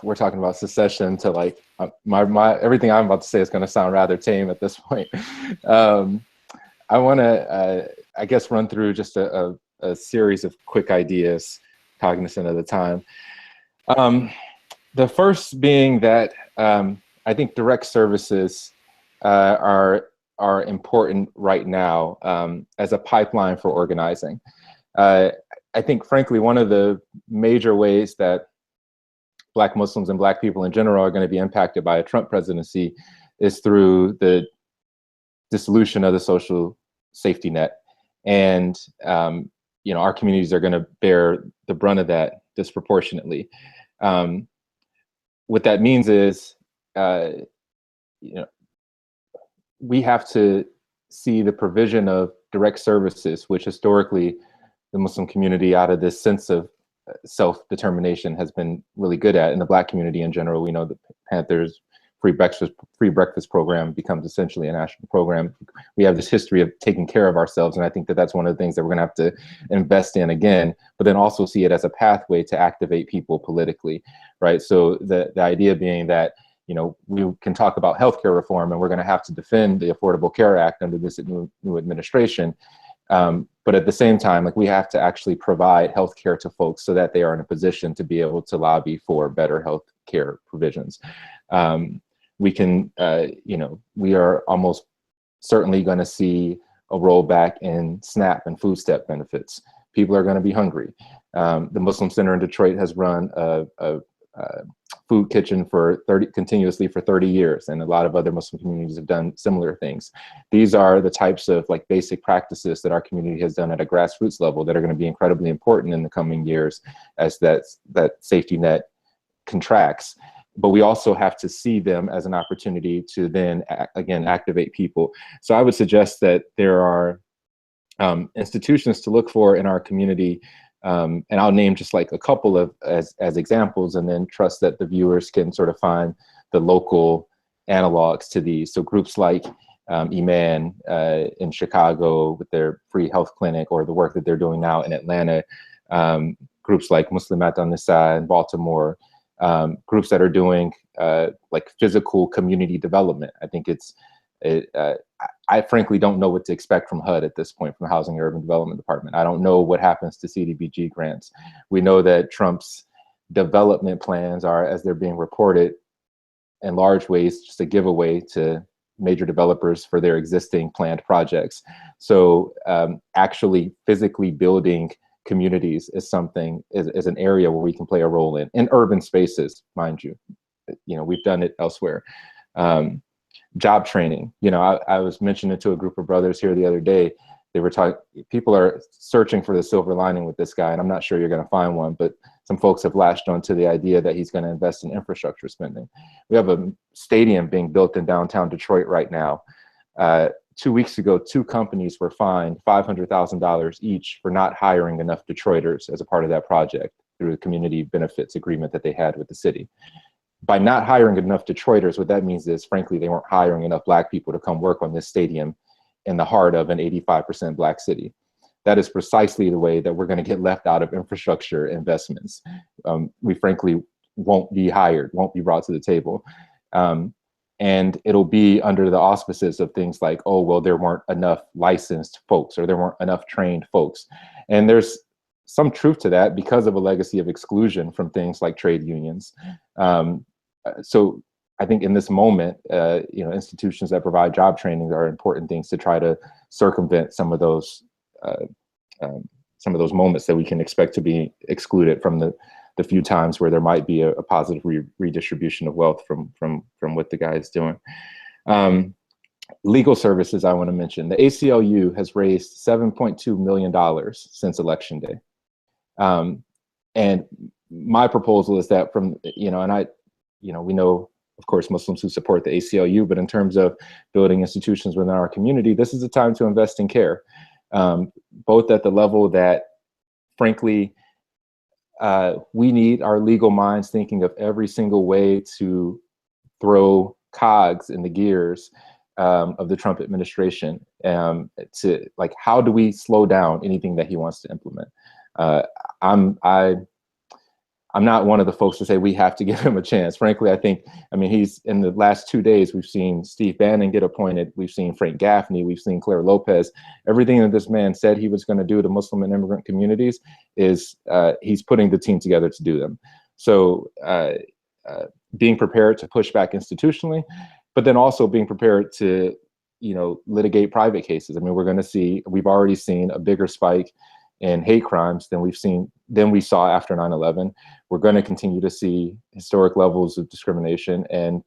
we're talking about secession to like, everything I'm about to say is going to sound rather tame at this point. I want to, I guess, run through just a series of quick ideas, cognizant of the time. The first being that I think direct services are important right now as a pipeline for organizing. I think, frankly, one of the major ways that Black Muslims and Black people in general are going to be impacted by a Trump presidency is through the dissolution of the social safety net. And, our communities are going to bear the brunt of that disproportionately. What that means is, we have to see the provision of direct services, which historically the Muslim community, out of this sense of self-determination, has been really good at. In the Black community in general, we know the Panthers free breakfast program becomes essentially a national program. We have this history of taking care of ourselves, and I think that that's one of the things that we're going to have to invest in again, but then also see it as a pathway to activate people politically, right? So the idea being that, we can talk about healthcare reform, and we're going to have to defend the Affordable Care Act under this new administration. But at the same time, like, we have to actually provide healthcare to folks so that they are in a position to be able to lobby for better healthcare provisions. We can, we are almost certainly going to see a rollback in SNAP and food stamp benefits. People are going to be hungry. The Muslim Center in Detroit has run a food kitchen continuously for 30 years, and a lot of other Muslim communities have done similar things. These are the types of like basic practices that our community has done at a grassroots level that are going to be incredibly important in the coming years as that safety net contracts. But we also have to see them as an opportunity to then again activate people. So I would suggest that there are institutions to look for in our community. And I'll name just like a couple of as examples, and then trust that the viewers can sort of find the local analogs to these. So groups like Iman in Chicago with their free health clinic, or the work that they're doing now in Atlanta. Groups like Muslimat an-Nisa in Baltimore. Groups that are doing like physical community development. I think I frankly don't know what to expect from HUD at this point, from the Housing and Urban Development Department. I don't know what happens to CDBG grants. We know that Trump's development plans are, as they're being reported, in large ways just a giveaway to major developers for their existing planned projects. So actually physically building communities is an area where we can play a role in urban spaces, mind you. We've done it elsewhere. Job training, I was mentioning to a group of brothers here the other day, they were talking, people are searching for the silver lining with this guy, and I'm not sure you're going to find one, but some folks have latched onto the idea that he's going to invest in infrastructure spending. We have a stadium being built in downtown Detroit right now. 2 weeks ago, 2 companies were fined $500,000 each for not hiring enough Detroiters as a part of that project through the community benefits agreement that they had with the city. By not hiring enough Detroiters, what that means is, frankly, they weren't hiring enough Black people to come work on this stadium in the heart of an 85% Black city. That is precisely the way that we're going to get left out of infrastructure investments. We frankly won't be hired, won't be brought to the table. And it'll be under the auspices of things like, oh, well, there weren't enough licensed folks, or there weren't enough trained folks. And there's some truth to that because of a legacy of exclusion from things like trade unions. So I think in this moment, institutions that provide job training are important things to try to circumvent some of those moments that we can expect to be excluded from the few times where there might be a positive redistribution of wealth from what the guy is doing. Legal services, I want to mention. The ACLU has raised $7.2 million since Election Day. And my proposal is that we know, of course, Muslims who support the ACLU, but in terms of building institutions within our community, this is a time to invest in care, both at the level that, frankly, we need our legal minds thinking of every single way to throw cogs in the gears of the Trump administration, to like, how do we slow down anything that he wants to implement? I'm not one of the folks to say we have to give him a chance. Frankly, he's in the last 2 days, we've seen Steve Bannon get appointed. We've seen Frank Gaffney. We've seen Claire Lopez. Everything that this man said he was going to do to Muslim and immigrant communities is he's putting the team together to do them. So being prepared to push back institutionally, but then also being prepared to, litigate private cases. I mean, we've already seen a bigger spike in hate crimes than we saw after 9/11. We're going to continue to see historic levels of discrimination, and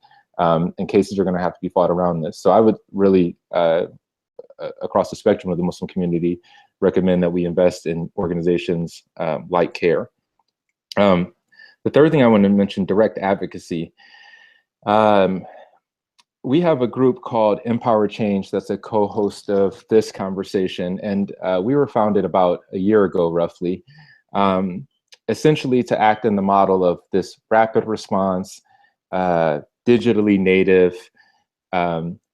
cases are going to have to be fought around this. So I would really, across the spectrum of the Muslim community, recommend that we invest in organizations like CARE. The third thing I want to mention, direct advocacy. We have a group called Empower Change that's a co-host of this conversation, and we were founded about a year ago, roughly, essentially to act in the model of this rapid response, digitally native,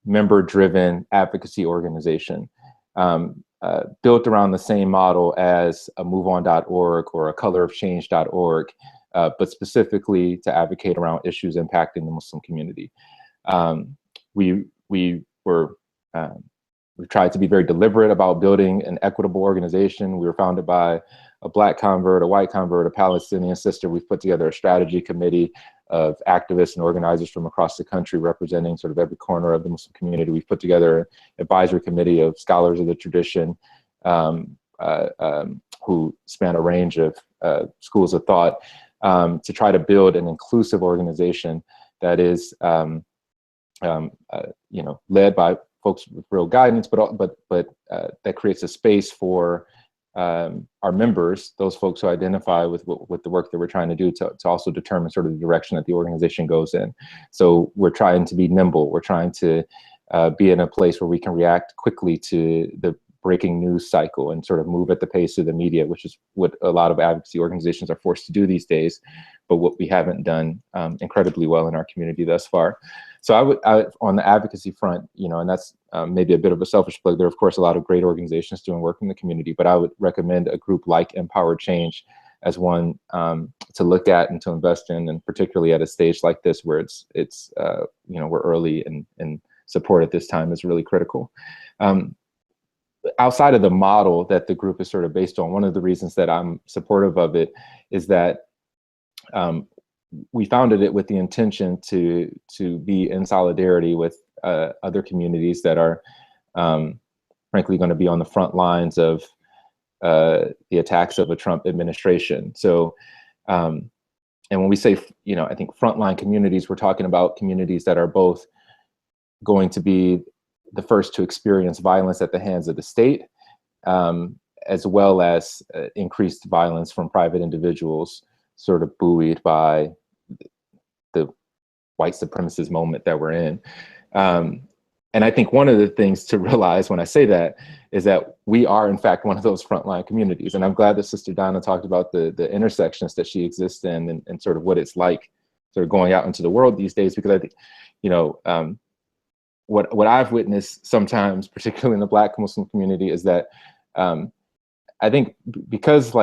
member-driven advocacy organization, built around the same model as a MoveOn.org or a colorofchange.org, but specifically to advocate around issues impacting the Muslim community. We tried to be very deliberate about building an equitable organization. We were founded by a Black convert, a white convert, a Palestinian sister. We've put together a strategy committee of activists and organizers from across the country representing sort of every corner of the Muslim community. We've put together an advisory committee of scholars of the tradition who span a range of schools of thought to try to build an inclusive organization that is led by folks with real guidance, but that creates a space for our members, those folks who identify with the work that we're trying to do, to also determine sort of the direction that the organization goes in. So we're trying to be nimble. We're trying to be in a place where we can react quickly to the breaking news cycle and sort of move at the pace of the media, which is what a lot of advocacy organizations are forced to do these days, but what we haven't done incredibly well in our community thus far. So I would, on the advocacy front, and that's maybe a bit of a selfish plug, there are of course a lot of great organizations doing work in the community, but I would recommend a group like Empower Change as one to look at and to invest in, and particularly at a stage like this where it's we're early and support at this time is really critical. Outside of the model that the group is sort of based on, one of the reasons that I'm supportive of it is that we founded it with the intention to be in solidarity with other communities that are frankly going to be on the front lines of the attacks of a Trump administration. So, and when we say, I think frontline communities, we're talking about communities that are both going to be the first to experience violence at the hands of the state, as well as increased violence from private individuals, sort of buoyed by the white supremacist moment that we're in. And I think one of the things to realize when I say that is that we are, in fact, one of those frontline communities. And I'm glad that Sister Donna talked about the intersections that she exists in and sort of what it's like sort of going out into the world these days, because I think, what I've witnessed sometimes, particularly in the Black Muslim community, is that I think because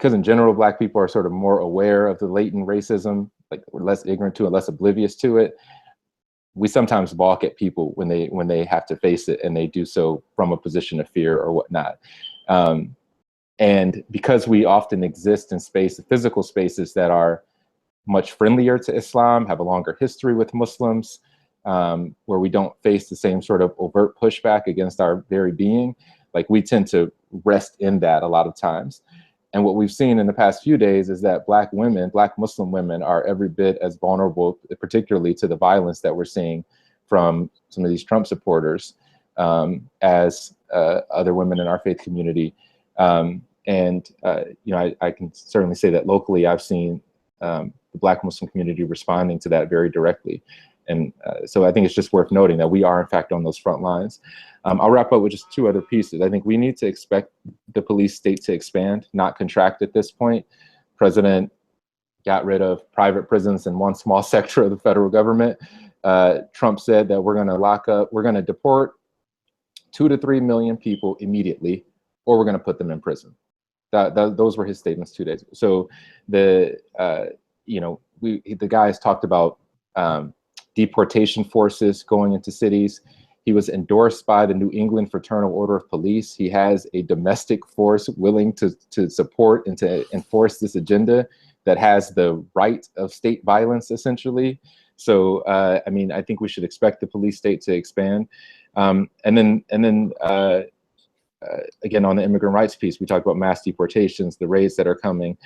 in general, Black people are sort of more aware of the latent racism, like we're less ignorant to it, less oblivious to it. We sometimes balk at people when they have to face it, and they do so from a position of fear or whatnot. And because we often exist in physical spaces that are much friendlier to Islam, have a longer history with Muslims, where we don't face the same sort of overt pushback against our very being, like we tend to rest in that a lot of times. And what we've seen in the past few days is that Black Muslim women are every bit as vulnerable, particularly to the violence that we're seeing from some of these Trump supporters, as other women in our faith community. I can certainly say that locally, I've seen the Black Muslim community responding to that very directly. And so I think it's just worth noting that we are, in fact, on those front lines. I'll wrap up with just two other pieces. I think we need to expect the police state to expand, not contract at this point. President got rid of private prisons in one small sector of the federal government. Trump said that we're going to deport 2 to 3 million people immediately, or we're going to put them in prison. Those were his statements 2 days ago. So the guys talked about deportation forces going into cities. He was endorsed by the New England Fraternal Order of Police. He has a domestic force willing to support and to enforce this agenda that has the right of state violence, essentially. So, I think we should expect the police state to expand. And then again, on the immigrant rights piece, we talked about mass deportations, the raids that are coming.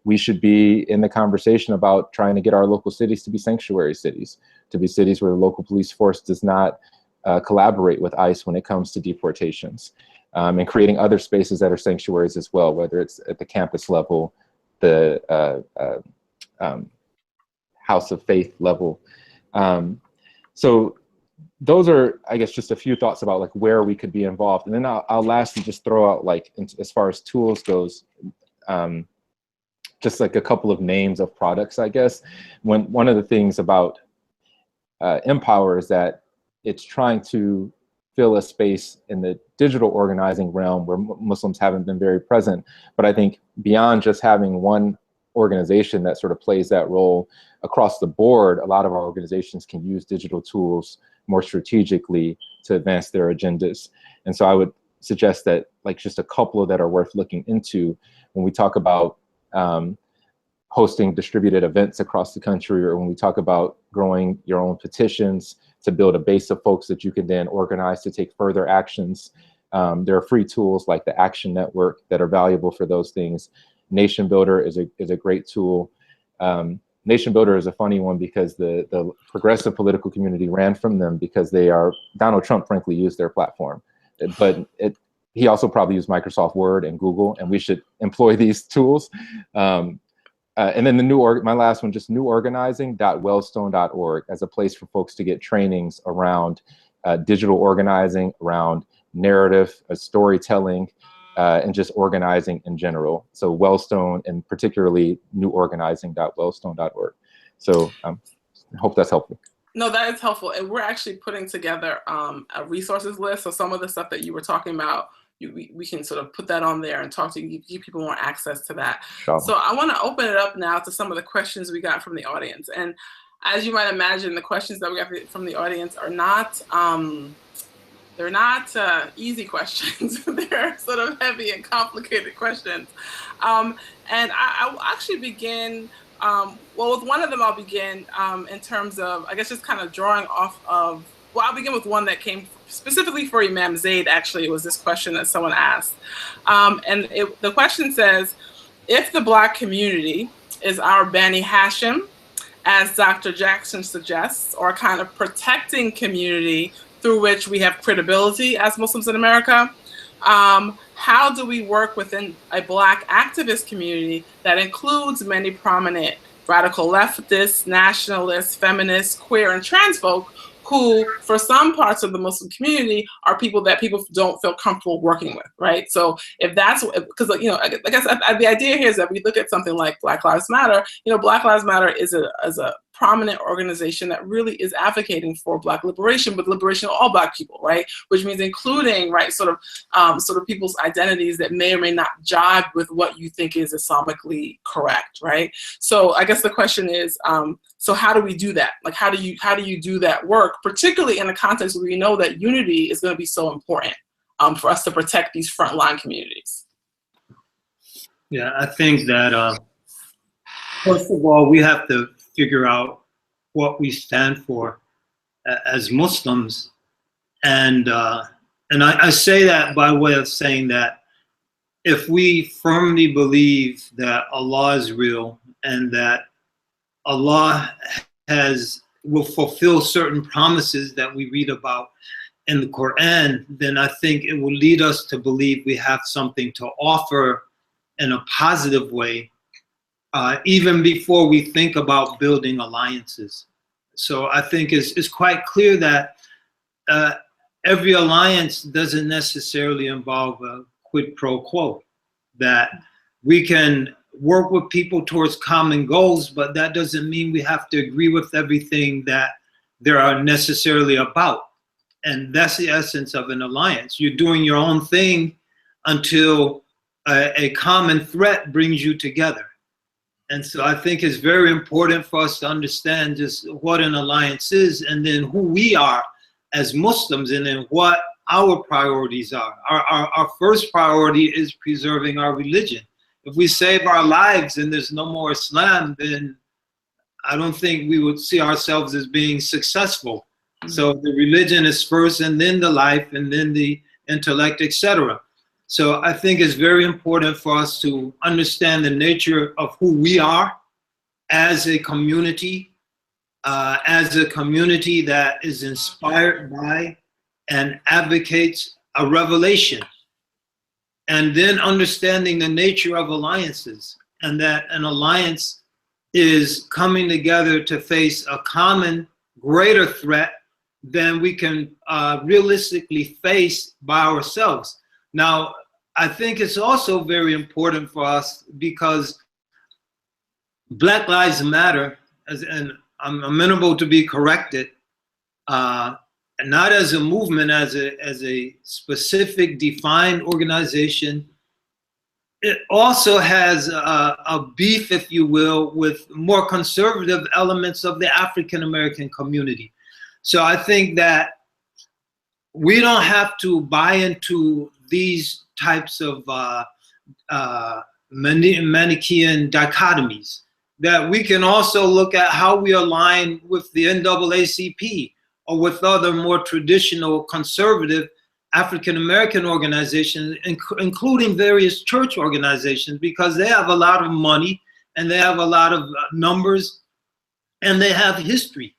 We should be in the conversation about trying to get our local cities to be sanctuary cities, to be cities where the local police force does not collaborate with ICE when it comes to deportations, and creating other spaces that are sanctuaries as well, whether it's at the campus level, the house of faith level. So those are, I guess, just a few thoughts about like where we could be involved. And then I'll lastly just throw out, like, as far as tools goes, just like a couple of names of products, I guess. One of the things about Empower is that it's trying to fill a space in the digital organizing realm where Muslims haven't been very present. But I think beyond just having one organization that sort of plays that role across the board, a lot of our organizations can use digital tools more strategically to advance their agendas. And so I would suggest that, like, just a couple that are worth looking into when we talk about hosting distributed events across the country, or when we talk about growing your own petitions to build a base of folks that you can then organize to take further actions. There are free tools like the Action Network that are valuable for those things. Nation Builder is a great tool. Nation Builder is a funny one because the progressive political community ran from them because Donald Trump frankly used their platform, but he also probably used Microsoft Word and Google, and we should employ these tools. And then my last one, just neworganizing.wellstone.org as a place for folks to get trainings around digital organizing, around narrative, storytelling, and just organizing in general. So Wellstone, and particularly neworganizing.wellstone.org. So I hope that's helpful. No, that is helpful. And we're actually putting together a resources list. So some of the stuff that you were talking about, we can sort of put that on there and talk to you, give people more access to that. Sure. So I want to open it up now to some of the questions we got from the audience. And as you might imagine, the questions that we got from the audience are not, they're not easy questions. They're sort of heavy and complicated questions. And I'll actually begin Well, with one of them, I'll begin in terms of, I guess, just kind of drawing off of, well, I'll begin with one that came specifically for Imam Zaid, actually. It was this question that someone asked. The question says, if the Black community is our Bani Hashim, as Dr. Jackson suggests, or a kind of protecting community through which we have credibility as Muslims in America, how do we work within a Black activist community that includes many prominent radical leftists, nationalists, feminists, queer, and trans folk who, for some parts of the Muslim community, are people that people don't feel comfortable working with, right? So if that's, because, you know, I guess the idea here is that we look at something like Black Lives Matter. You know, Black Lives Matter is a prominent organization that really is advocating for Black liberation, but liberation of all Black people, right? Which means including, right, sort of people's identities that may or may not jive with what you think is Islamically correct, right? So I guess the question is, so how do we do that? Like, how do you do that work, particularly in a context where we know that unity is going to be so important for us to protect these frontline communities? Yeah, I think that first of all, we have to figure out what we stand for as Muslims, and I say that by way of saying that if we firmly believe that Allah is real and that Allah will fulfill certain promises that we read about in the Quran, then I think it will lead us to believe we have something to offer in a positive way, even before we think about building alliances. So I think it's quite clear that every alliance doesn't necessarily involve a quid pro quo, that we can work with people towards common goals, but that doesn't mean we have to agree with everything that they are necessarily about. And that's the essence of an alliance. You're doing your own thing until a common threat brings you together. And so I think it's very important for us to understand just what an alliance is, and then who we are as Muslims, and then what our priorities are. Our first priority is preserving our religion. If we save our lives and there's no more Islam, then I don't think we would see ourselves as being successful. So the religion is first, and then the life, and then the intellect, etc. So I think it's very important for us to understand the nature of who we are as a community that is inspired by and advocates a revelation. And then understanding the nature of alliances, and that an alliance is coming together to face a common greater threat than we can realistically face by ourselves. Now, I think it's also very important for us because Black Lives Matter, and I'm amenable to be corrected, not as a movement, as a specific defined organization. It also has a beef, if you will, with more conservative elements of the African American community. So I think that we don't have to buy into these types of Manichaean dichotomies, that we can also look at how we align with the NAACP or with other more traditional conservative African American organizations, including various church organizations, because they have a lot of money and they have a lot of numbers and they have history.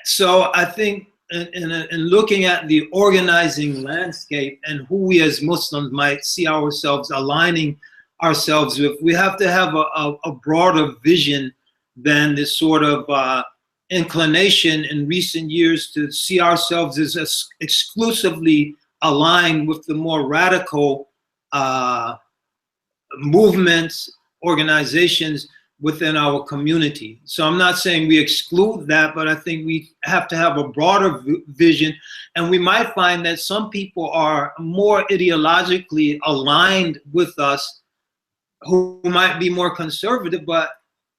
So I think in looking at the organizing landscape and who we as Muslims might see ourselves aligning ourselves with, we have to have a broader vision than this sort of inclination in recent years to see ourselves as exclusively aligned with the more radical movements, organizations within our community. So I'm not saying we exclude that, but I think we have to have a broader vision. And we might find that some people are more ideologically aligned with us, who might be more conservative, but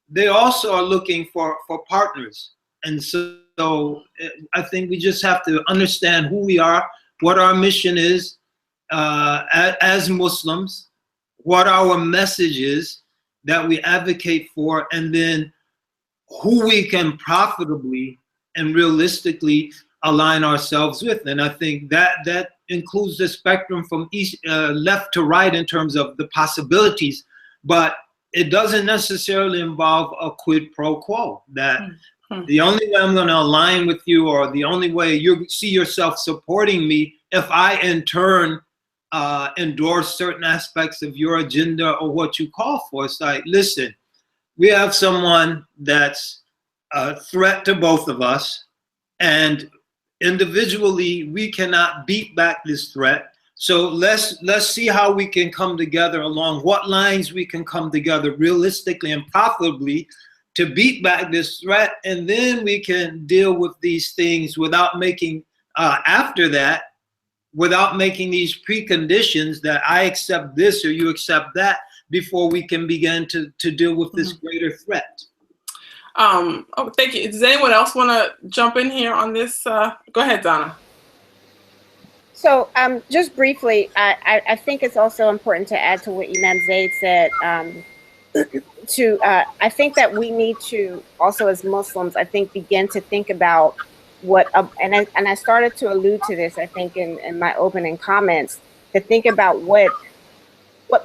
they also are looking for partners. And so I think we just have to understand who we are, what our mission is as Muslims, what our message is, that we advocate for, and then who we can profitably and realistically align ourselves with. And I think that includes the spectrum from left to right in terms of the possibilities, but it doesn't necessarily involve a quid pro quo, that the only way I'm going to align with you, or the only way you see yourself supporting me, if I in turn endorse certain aspects of your agenda or what you call for. It's like, listen, we have someone that's a threat to both of us, and individually we cannot beat back this threat. So let's see how we can come together, along what lines we can come together realistically and profitably to beat back this threat, and then we can deal with these things without making after that, without making these preconditions that I accept this or you accept that before we can begin to deal with this greater threat. Oh, thank you. Does anyone else want to jump in here on this? Go ahead, Donna. So just briefly, I think it's also important to add to what Imam Zaid said. I think that we need to also, as Muslims, I think, begin to think about what, and I started to allude to this, I think, in my opening comments, to think about what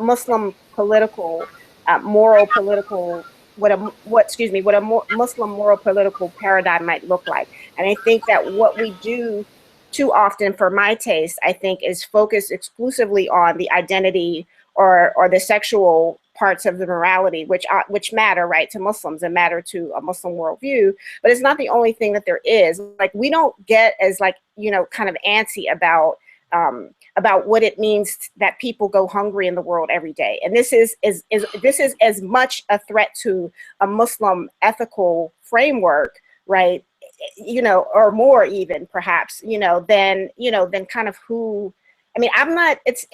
Muslim political, moral political, what a Muslim moral political paradigm might look like. And I think that what we do too often, for my taste, I think, is focus exclusively on the identity or the sexual parts of the morality, which matter, right, to Muslims and matter to a Muslim worldview. But it's not the only thing that there is. Like, we don't get as, like, kind of antsy about what it means that people go hungry in the world every day. And this is as much a threat to a Muslim ethical framework, right, or more even perhaps, than kind of who. I mean, I'm not. It's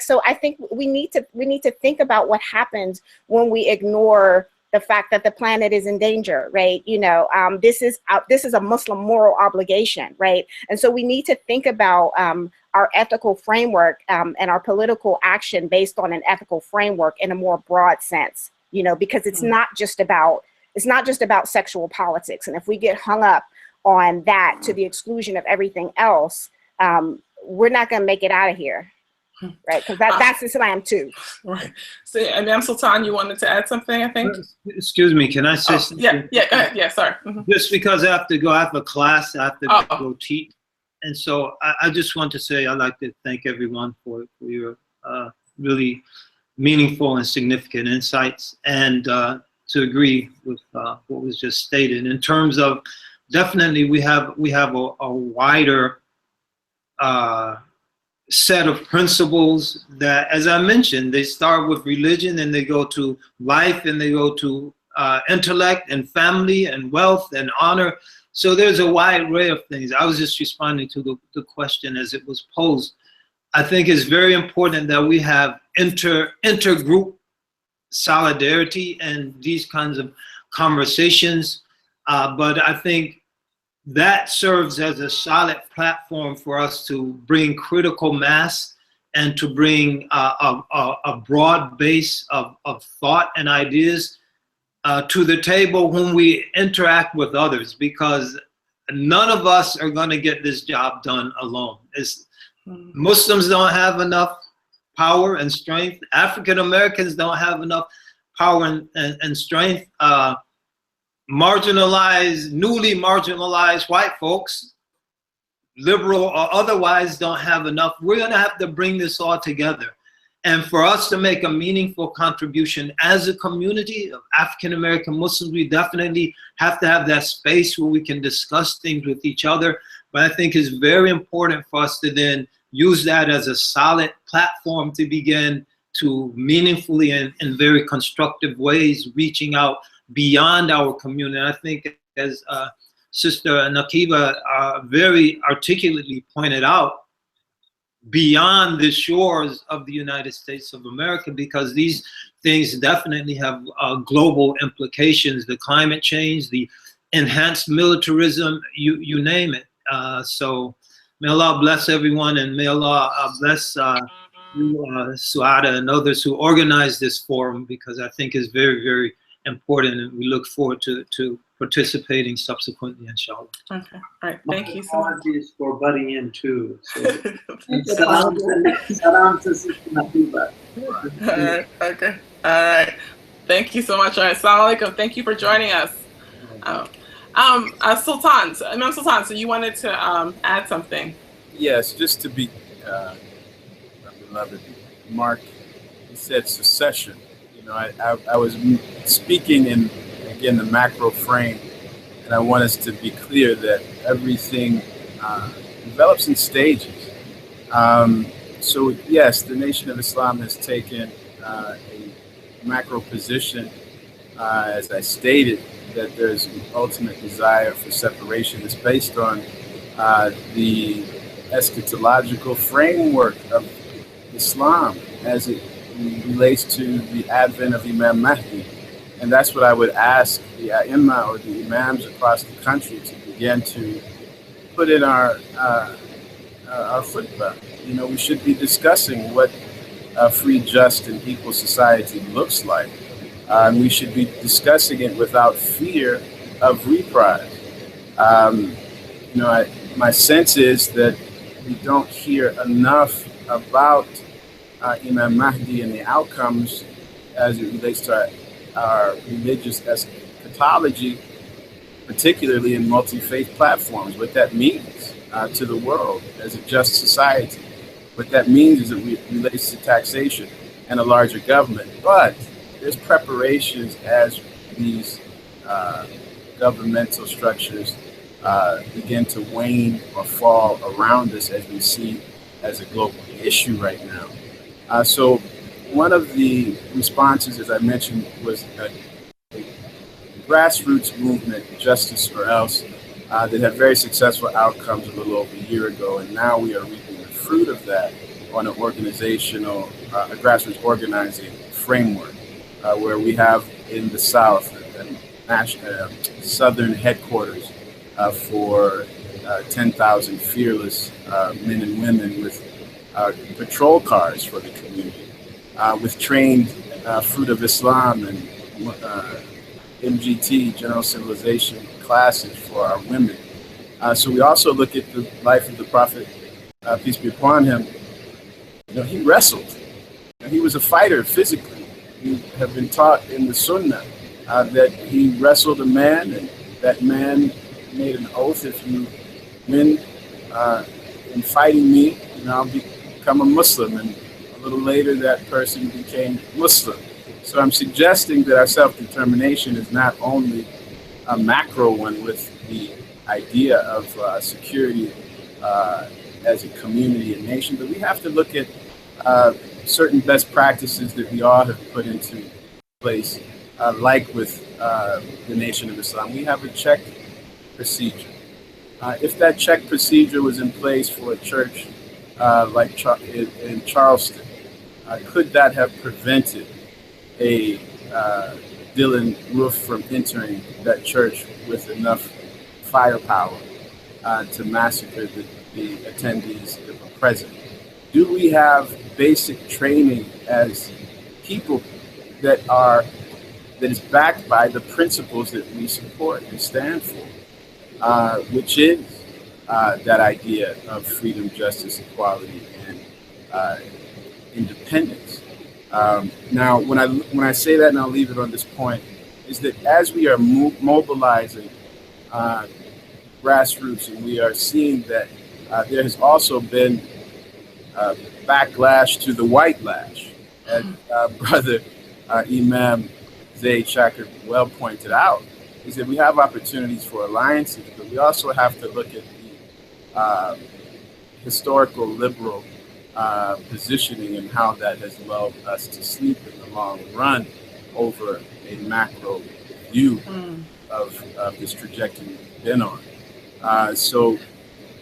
so I think we need to think about what happens when we ignore the fact that the planet is in danger, right? This is a Muslim moral obligation, right? And so we need to think about our ethical framework and our political action based on an ethical framework in a more broad sense, because it's not just about sexual politics. And if we get hung up on that to the exclusion of everything else, we're not going to make it out of here, right? Because that's Islam too. Right. So, Imam Sultan, you wanted to add something, I think? Excuse me, can I say something? Yeah, go ahead. Yeah, sorry. Just because I have to go, I have a class, I have to go teach. And so I just want to say, I'd like to thank everyone for your really meaningful and significant insights, and to agree with what was just stated. In terms of, definitely we have a wider set of principles that, as I mentioned, they start with religion and they go to life and they go to intellect and family and wealth and honor. So there's a wide array of things. I was just responding to the question as it was posed. I think it's very important that we have intergroup solidarity and these kinds of conversations. But I think that serves as a solid platform for us to bring critical mass and to bring a broad base of thought and ideas to the table when we interact with others, because none of us are going to get this job done alone. Muslims don't have enough power and strength. African Americans don't have enough power and strength. Newly marginalized white folks, liberal or otherwise, don't have enough. We're going to have to bring this all together. And for us to make a meaningful contribution as a community of African American Muslims, we definitely have to have that space where we can discuss things with each other. But I think it's very important for us to then use that as a solid platform to begin to meaningfully and in very constructive ways reaching out beyond our community. I think, as Sister Nakiba very articulately pointed out, beyond the shores of the United States of America, because these things definitely have global implications, the climate change, the enhanced militarism, you name it. So may Allah bless everyone, and may Allah bless you, Suada, and others who organized this forum, because I think it's very, very important, and we look forward to participating subsequently, inshallah. Okay. All right. Thank you so much. Apologies for butting in too. So, and salam to Sister Nabiba. All right. Okay. All right. Thank you so much. All right. Assalamu alaikum. Thank you for joining us. Sultan, Imam Sultan, so you wanted to add something? Yes, just to be, my beloved Mark, he said secession. You know, I was speaking in, again, the macro frame, and I want us to be clear that everything develops in stages. So yes, the Nation of Islam has taken a macro position, as I stated, that there's an ultimate desire for separation. It's based on the eschatological framework of Islam as it relates to the advent of Imam Mahdi. And that's what I would ask the Ai*imma or the Imams across the country to begin to put in our khutbah. You know, we should be discussing what a free, just, and equal society looks like. We should be discussing it without fear of reprise. You know, my sense is that we don't hear enough about Imam Mahdi and the outcomes as it relates to our religious eschatology, particularly in multi-faith platforms, what that means to the world as a just society. What that means is it relates to taxation and a larger government. But there's preparations as these governmental structures begin to wane or fall around us, as we see as a global issue right now. So one of the responses, as I mentioned, was a grassroots movement, Justice or Else, that had very successful outcomes a little over a year ago, and now we are reaping the fruit of that on an organizational, a grassroots organizing framework. Where we have in the South Southern headquarters for 10,000 fearless men and women with patrol cars for the community, with trained Fruit of Islam and MGT, General Civilization classes for our women. So we also look at the life of the Prophet, peace be upon him. You know, he wrestled. He was a fighter physically. We have been taught in the Sunnah that he wrestled a man, and that man made an oath: if you win in fighting me, you know, I'll become a Muslim. And a little later, that person became Muslim. So I'm suggesting that our self-determination is not only a macro one with the idea of security as a community and nation, but we have to look at certain best practices that we all have put into place, like with the Nation of Islam. We have a check procedure. If that check procedure was in place for a church like in Charleston, could that have prevented a Dylan Roof from entering that church with enough firepower to massacre the attendees that were present? Do we have basic training as people that is backed by the principles that we support and stand for, which is that idea of freedom, justice, equality, and independence? Now, when I say that, and I'll leave it on this point, is that as we are mobilizing grassroots, and we are seeing that there has also been backlash to the white lash, as Brother Imam Zaid Shakir well pointed out, is that we have opportunities for alliances, but we also have to look at the historical liberal positioning and how that has lulled us to sleep in the long run over a macro view of this trajectory we've been on. So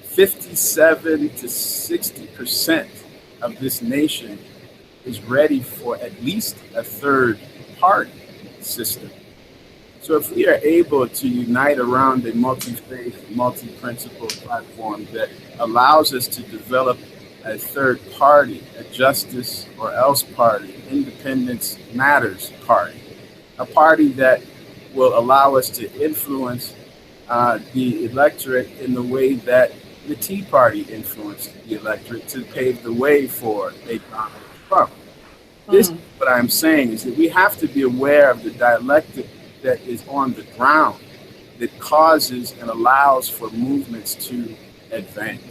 57 to 60% of this nation is ready for at least a third party system. So if we are able to unite around a multi-faith, multi-principle platform that allows us to develop a third party, a justice or else party, independence matters party, a party that will allow us to influence the electorate in the way that the Tea Party influenced the electorate to pave the way for a Donald Trump. This is what I'm saying, is that we have to be aware of the dialectic that is on the ground that causes and allows for movements to advance.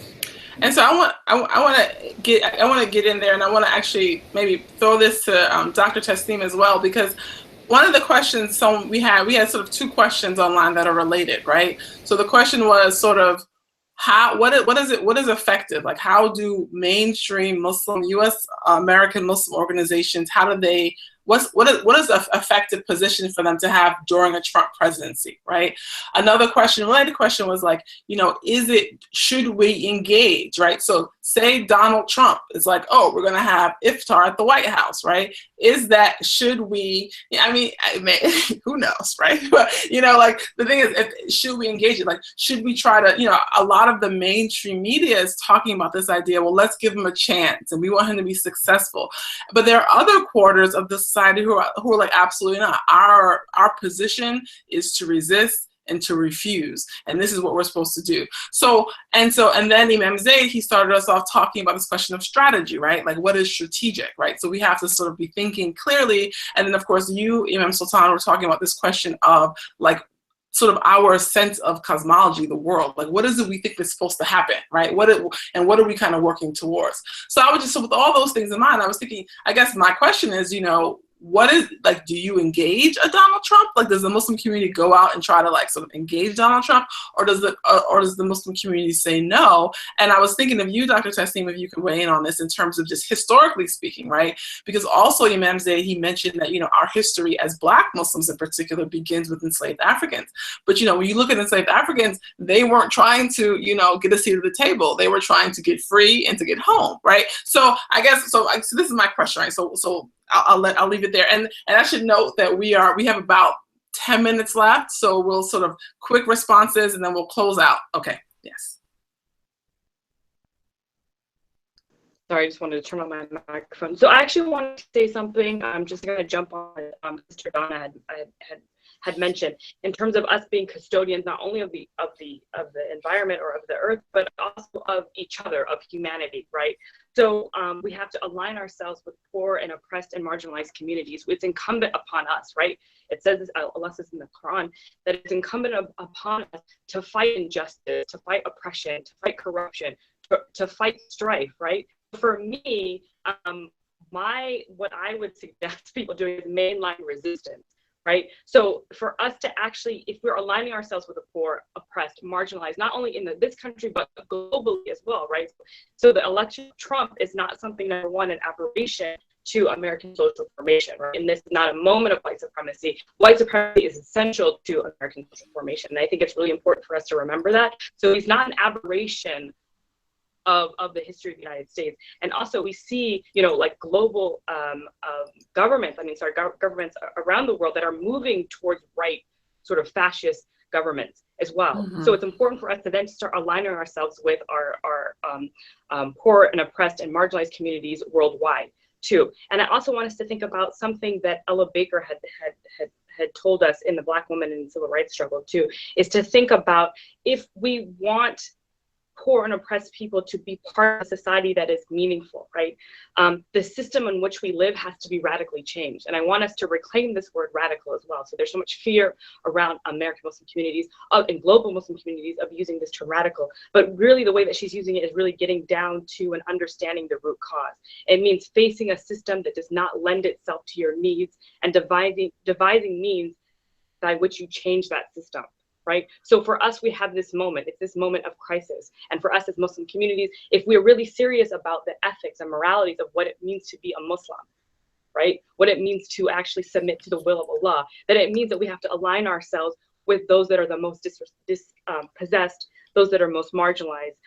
And so I want to get in there, and I want to actually maybe throw this to Dr. Tasneem as well, because one of the questions we had sort of two questions online that are related, right? So the question was sort of what is effective? Like, how do mainstream Muslim U.S. American Muslim organizations, what is an effective position for them to have during a Trump presidency, right? Another related question was like, should we engage, right? So say Donald Trump is like, oh, we're gonna have iftar at the White House, right? Should we, who knows, right? But, like the thing is, should we engage it? Like, should we try to, a lot of the mainstream media is talking about this idea, well, let's give him a chance and we want him to be successful. But there are other quarters of the society who are like, absolutely not. Our position is to resist and to refuse, and this is what we're supposed to do. And then Imam Zaid, he started us off talking about this question of strategy, right? Like, what is strategic, right? So we have to sort of be thinking clearly. And then of course you, Imam Sultan, were talking about this question of like sort of our sense of cosmology, the world. Like, what is it we think is supposed to happen, right? What are we kind of working towards? So with all those things in mind, I was thinking, I guess my question is, what is, like, do you engage a Donald Trump? Like, does the Muslim community go out and try to like sort of engage Donald Trump, or does the Muslim community say no? And I was thinking of you, Dr. Tasneem, if you could weigh in on this in terms of just historically speaking, right? Because also Imam Zaid, he mentioned that, our history as Black Muslims in particular begins with enslaved Africans. But, when you look at enslaved Africans, they weren't trying to, get a seat at the table. They were trying to get free and to get home, right? So I guess, so this is my question, right? So I'll leave it there. And I should note that we have about 10 minutes left. So we'll sort of quick responses and then we'll close out. Okay, yes. Sorry, I just wanted to turn on my microphone. So I actually wanted to say something. I'm just going to jump on Mr. Donna had mentioned in terms of us being custodians, not only of the environment or of the earth, but also of each other, of humanity, right? So we have to align ourselves with poor and oppressed and marginalized communities. It's incumbent upon us, right? It says, Allah says in the Quran, that it's incumbent upon us to fight injustice, to fight oppression, to fight corruption, to fight strife, right? For me, what I would suggest people doing is mainline resistance, right? So for us to actually, if we're aligning ourselves with the poor, oppressed, marginalized, not only in this country, but globally as well, right? So the election of Trump is not something, number one, an aberration to American social formation, right? And this is not a moment of white supremacy. White supremacy is essential to American social formation. And I think it's really important for us to remember that. So he's not an aberration of the history of the United States. And also we see, like global governments around the world that are moving towards right, sort of fascist governments as well. Mm-hmm. So it's important for us to then start aligning ourselves with our poor and oppressed and marginalized communities worldwide too. And I also want us to think about something that Ella Baker had told us in the Black Woman and Civil Rights Struggle too, is to think about if we want poor and oppressed people to be part of a society that is meaningful, right? The system in which we live has to be radically changed. And I want us to reclaim this word radical as well. So there's so much fear around American Muslim communities and global Muslim communities of using this term radical, but really the way that she's using it is really getting down to and understanding the root cause. It means facing a system that does not lend itself to your needs and devising means by which you change that system. Right? So for us, we have this moment. It's this moment of crisis. And for us as Muslim communities, if we're really serious about the ethics and moralities of what it means to be a Muslim, right? What it means to actually submit to the will of Allah, then it means that we have to align ourselves with those that are the most dispossessed, those that are most marginalized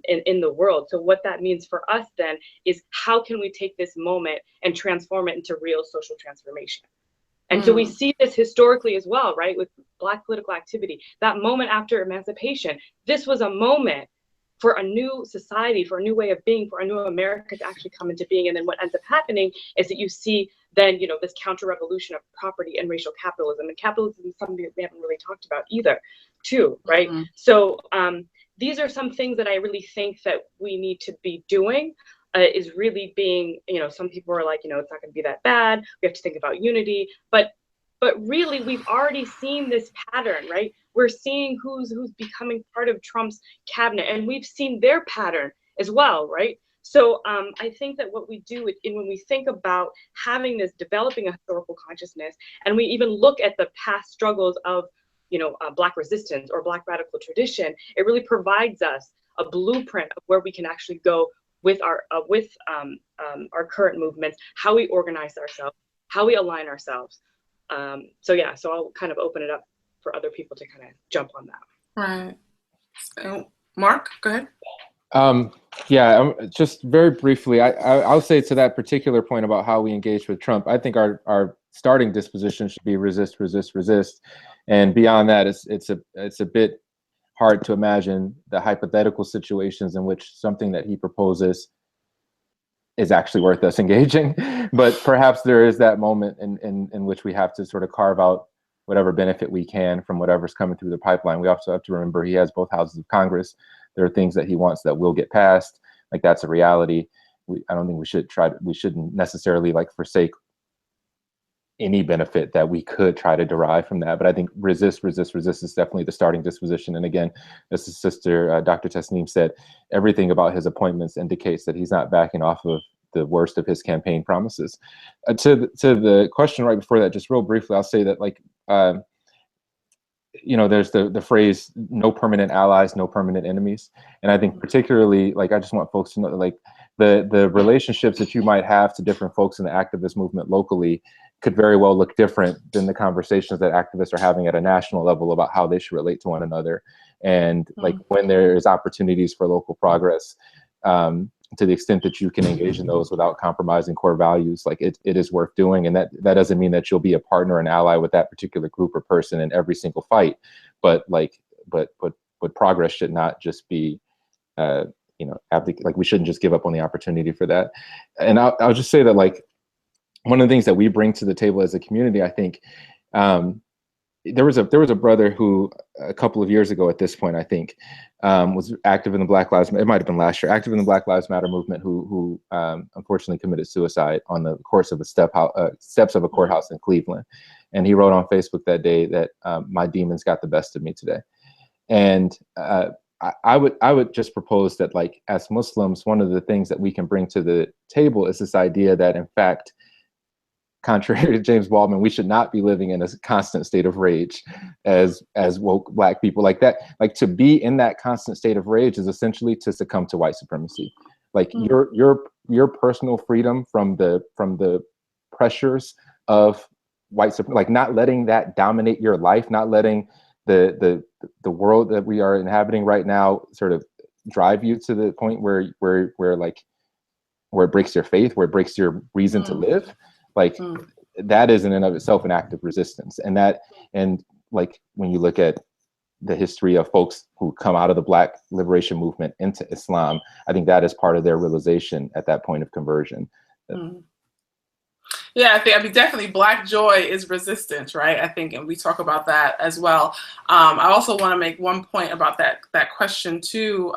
in the world. So what that means for us then is how can we take this moment and transform it into real social transformation? And so we see this historically as well, right, with Black political activity. That moment after emancipation, this was a moment for a new society, for a new way of being, for a new America to actually come into being. And then what ends up happening is that you see then, you know, this counter-revolution of property and racial capitalism. And capitalism is something that we haven't really talked about either, too, right? Mm-hmm. So these are some things that I really think that we need to be doing. Is really being, you know, some people are like, you know, it's not going to be that bad. We have to think about unity, but really, we've already seen this pattern, right? We're seeing who's becoming part of Trump's cabinet, and we've seen their pattern as well, right? So I think that what we do when we think about having this, developing a historical consciousness, and we even look at the past struggles of, you know, Black resistance or Black radical tradition, it really provides us a blueprint of where we can actually go with our current movements, how we organize ourselves, how we align ourselves. So I'll kind of open it up for other people to kind of jump on that. Right. So, Mark, go ahead. Just very briefly, I'll say to that particular point about how we engage with Trump, I think our starting disposition should be resist, resist, resist. And beyond that, it's a bit hard to imagine the hypothetical situations in which something that he proposes is actually worth us engaging. But perhaps there is that moment in which we have to sort of carve out whatever benefit we can from whatever's coming through the pipeline. We also have to remember he has both houses of Congress. There are things that he wants that will get passed. Like, that's a reality. I don't think we shouldn't necessarily like forsake any benefit that we could try to derive from that. But I think resist, resist, resist is definitely the starting disposition. And again, as his sister, Dr. Tasneem said, everything about his appointments indicates that he's not backing off of the worst of his campaign promises. To the question right before that, just real briefly, I'll say that, like, you know, there's the phrase, no permanent allies, no permanent enemies. And I think particularly, like, I just want folks to know that, like, the relationships that you might have to different folks in the activist movement locally could very well look different than the conversations that activists are having at a national level about how they should relate to one another. And like, when there's opportunities for local progress, to the extent that you can engage in those without compromising core values, like it is worth doing. And that doesn't mean that you'll be a partner and ally with that particular group or person in every single fight, but progress should not just be, you know, like, we shouldn't just give up on the opportunity for that. And I'll just say that, like, one of the things that we bring to the table as a community, I think, there was a brother who a couple of years ago at this point, I think, was active in the Black Lives Matter, it might have been last year, active in the Black Lives Matter movement, who unfortunately committed suicide on the course of steps of a courthouse in Cleveland. And he wrote on Facebook that day that my demons got the best of me today. And I would just propose that, like, as Muslims, one of the things that we can bring to the table is this idea that, in fact, contrary to James Baldwin, we should not be living in a constant state of rage as woke Black people. Like, that, like, to be in that constant state of rage is essentially to succumb to white supremacy. Like, your personal freedom from the pressures of white supremacy, like, not letting that dominate your life, not letting the world that we are inhabiting right now sort of drive you to the point where it breaks your faith, where it breaks your reason to live. Like, that is in and of itself an act of resistance. And like, when you look at the history of folks who come out of the Black liberation movement into Islam, I think that is part of their realization at that point of conversion. Yeah, I mean, definitely Black joy is resistance, right? I think, and we talk about that as well. I also want to make one point about that question too,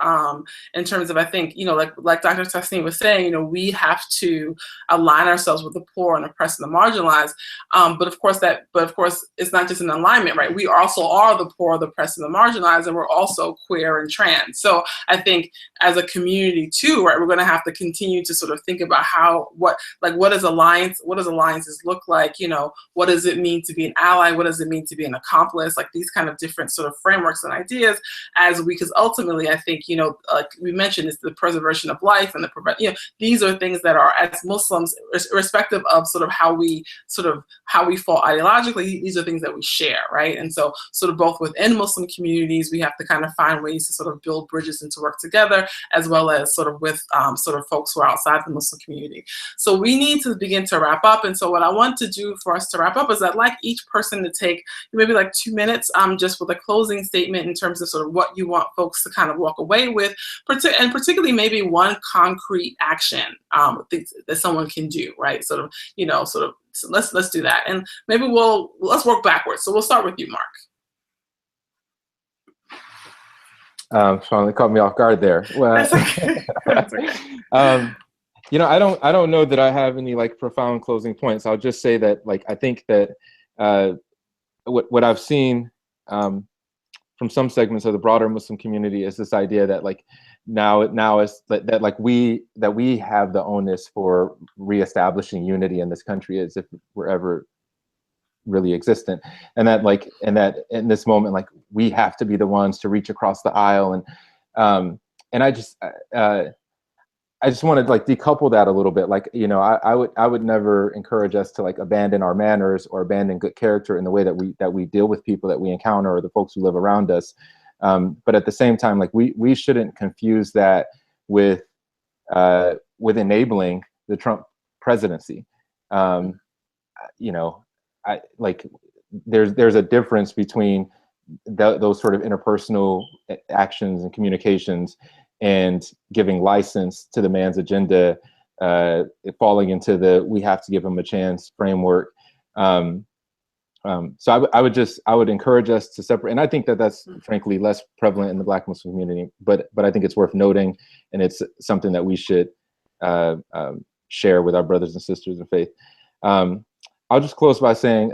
in terms of, I think, you know, like Dr. Tasneem was saying, you know, we have to align ourselves with the poor and oppressed and the marginalized. But of course, it's not just an alignment, right? We also are the poor, the oppressed, and the marginalized, and we're also queer and trans. So I think as a community too, right, we're going to have to continue to sort of think about what does alliances look like? You know, what does it mean to be an ally? What does it mean to be an accomplice? Like, these kind of different sort of frameworks and ideas, because ultimately, I think, you know, like we mentioned, it's the preservation of life and these are things that are, as Muslims, irrespective of sort of how we fall ideologically, these are things that we share, right? And so sort of both within Muslim communities, we have to kind of find ways to sort of build bridges and to work together, as well as sort of with sort of folks who are outside the Muslim community. So we need to begin to wrap up. up. And so what I want to do for us to wrap up is I'd like each person to take maybe like 2 minutes just with a closing statement in terms of sort of what you want folks to kind of walk away with, and particularly maybe one concrete action that someone can do, right? Sort of, so let's do that. And maybe let's work backwards. So we'll start with you, Mark. Sean, they caught me off guard there. Well, That's okay. That's okay. I don't know that I have any like profound closing points. I'll just say that like I think that what I've seen from some segments of the broader Muslim community is this idea that like now is that like we have the onus for reestablishing unity in this country as if we're ever really existent, and that in this moment like we have to be the ones to reach across the aisle, and I just want to like decouple that a little bit. Like, I would never encourage us to like abandon our manners or abandon good character in the way that we deal with people that we encounter or the folks who live around us. But at the same time, like we shouldn't confuse that with enabling the Trump presidency. There's a difference between those sort of interpersonal actions and communications and giving license to the man's agenda, falling into the we have to give him a chance framework. So I would encourage us to separate, and I think that that's frankly less prevalent in the Black Muslim community, but I think it's worth noting, and it's something that we should share with our brothers and sisters in faith. I'll just close by saying,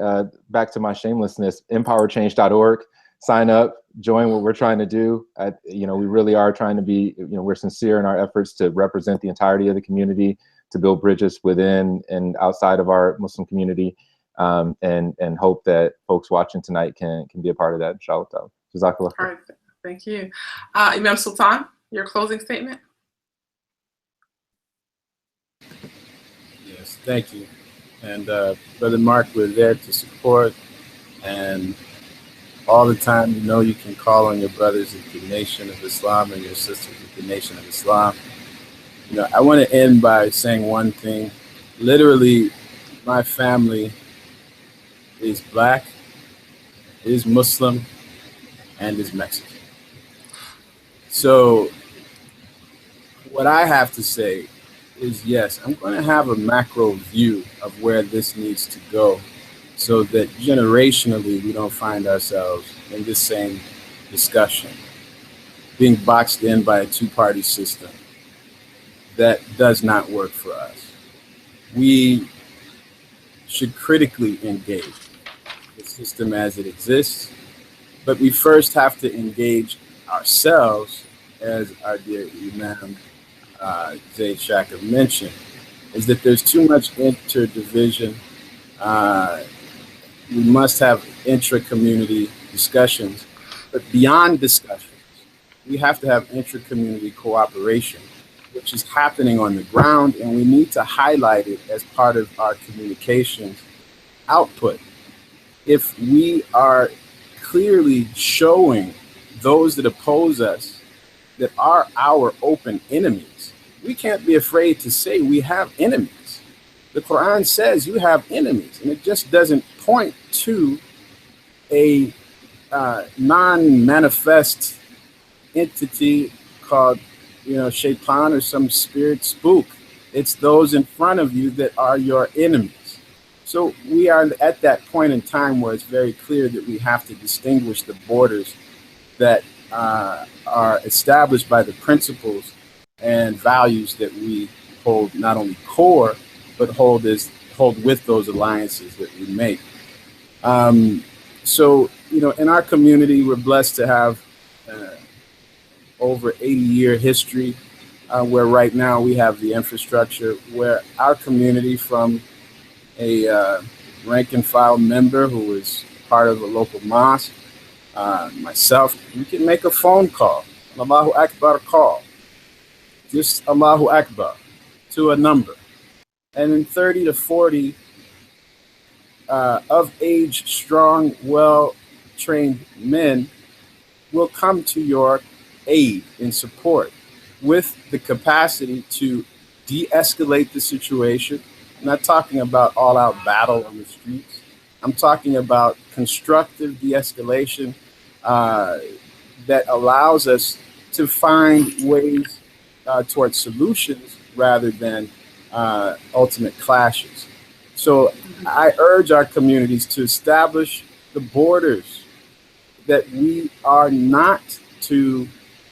back to my shamelessness, empowerchange.org, sign up, join what we're trying to do. We really are trying to be, we're sincere in our efforts to represent the entirety of the community, to build bridges within and outside of our Muslim community, and hope that folks watching tonight can be a part of that, inshallah. Jazakallah. All right, thank you. Imam Sultan, your closing statement? Yes, thank you. And Brother Mark, we're there to support, and all the time, you can call on your brothers of the Nation of Islam and your sisters of the Nation of Islam. I want to end by saying one thing. Literally, my family is Black, is Muslim, and is Mexican. So what I have to say is, yes, I'm going to have a macro view of where this needs to go so that generationally we don't find ourselves in this same discussion, being boxed in by a two-party system that does not work for us. We should critically engage the system as it exists, but we first have to engage ourselves, as our dear Imam Zaid Shaka mentioned, is that there's too much interdivision. We must have intra-community discussions, but beyond discussions, we have to have intra-community cooperation, which is happening on the ground, and we need to highlight it as part of our communications output. If we are clearly showing those that oppose us that are our open enemies, we can't be afraid to say we have enemies. The Quran says you have enemies, and it just doesn't point to a non-manifest entity called, shaitan or some spirit spook. It's those in front of you that are your enemies. So we are at that point in time where it's very clear that we have to distinguish the borders that are established by the principles and values that we hold not only core, but hold with those alliances that we make. So, in our community, we're blessed to have over 80-year history, where right now we have the infrastructure where our community, from a rank and file member who is part of a local mosque, myself, we can make a phone call, an Allahu Akbar call, just Allahu Akbar, to a number. And in 30 to 40 of age, strong, well-trained men will come to your aid and support with the capacity to de-escalate the situation, not talking about all-out battle on the streets. I'm talking about constructive de-escalation that allows us to find ways towards solutions rather than ultimate clashes. So I urge our communities to establish the borders, that we are not to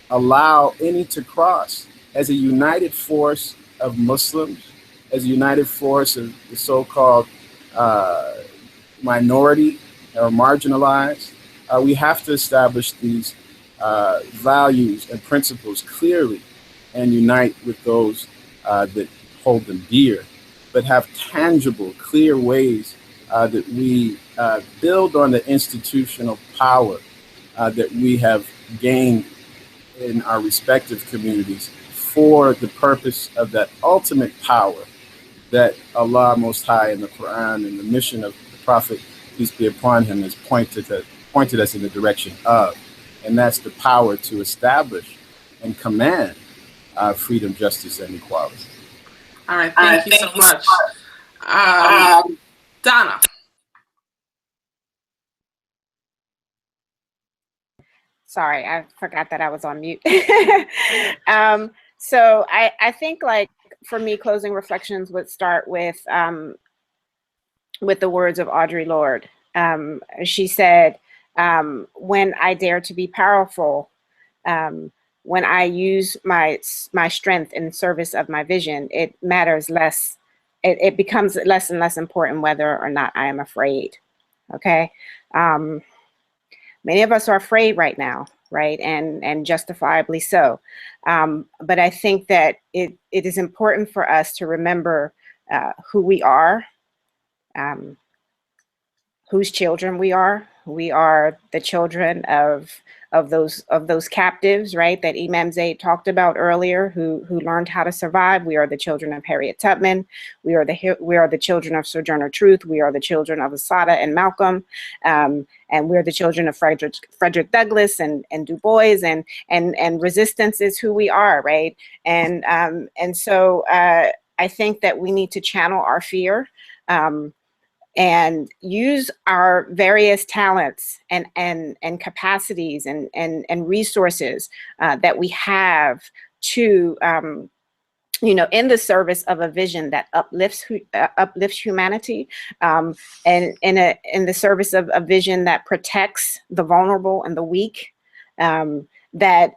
allow any to cross, as a united force of Muslims, as a united force of the so-called minority or marginalized. We have to establish these values and principles clearly and unite with those that hold them dear, but have tangible, clear ways that we build on the institutional power that we have gained in our respective communities for the purpose of that ultimate power that Allah Most High in the Quran and the mission of the Prophet, peace be upon him, has pointed us in the direction of. And that's the power to establish and command freedom, justice, and equality. All right, thank you so much. Donna. Sorry, I forgot that I was on mute. So I think, like, for me, closing reflections would start with the words of Audre Lorde. She said, when I dare to be powerful, when I use my strength in service of my vision, it matters less. It becomes less and less important whether or not I am afraid. Okay. Many of us are afraid right now, right? And justifiably so. But I think that it is important for us to remember who we are, whose children we are. We are the children of those captives, right, that Imam Zaid talked about earlier, who learned how to survive. We are the children of Harriet Tubman. We are the children of Sojourner Truth. We are the children of Assata and Malcolm, and we're the children of Frederick Douglass and Du Bois, and resistance is who we are, right? And so I think that we need to channel our fear. And use our various talents and capacities and resources that we have to, in the service of a vision that uplifts humanity, and in the service of a vision that protects the vulnerable and the weak. That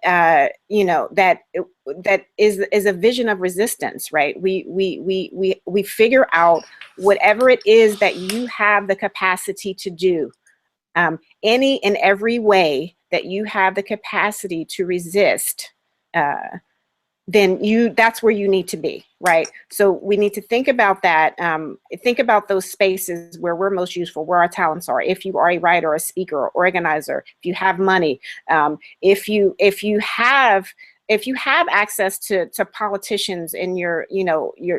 is a vision of resistance, right? We figure out whatever it is that you have the capacity to do, any and every way that you have the capacity to resist, then that's where you need to be, right? So we need to think about that. Think about those spaces where we're most useful, where our talents are. If you are a writer, a speaker, or organizer, if you have money, if you have access to politicians in your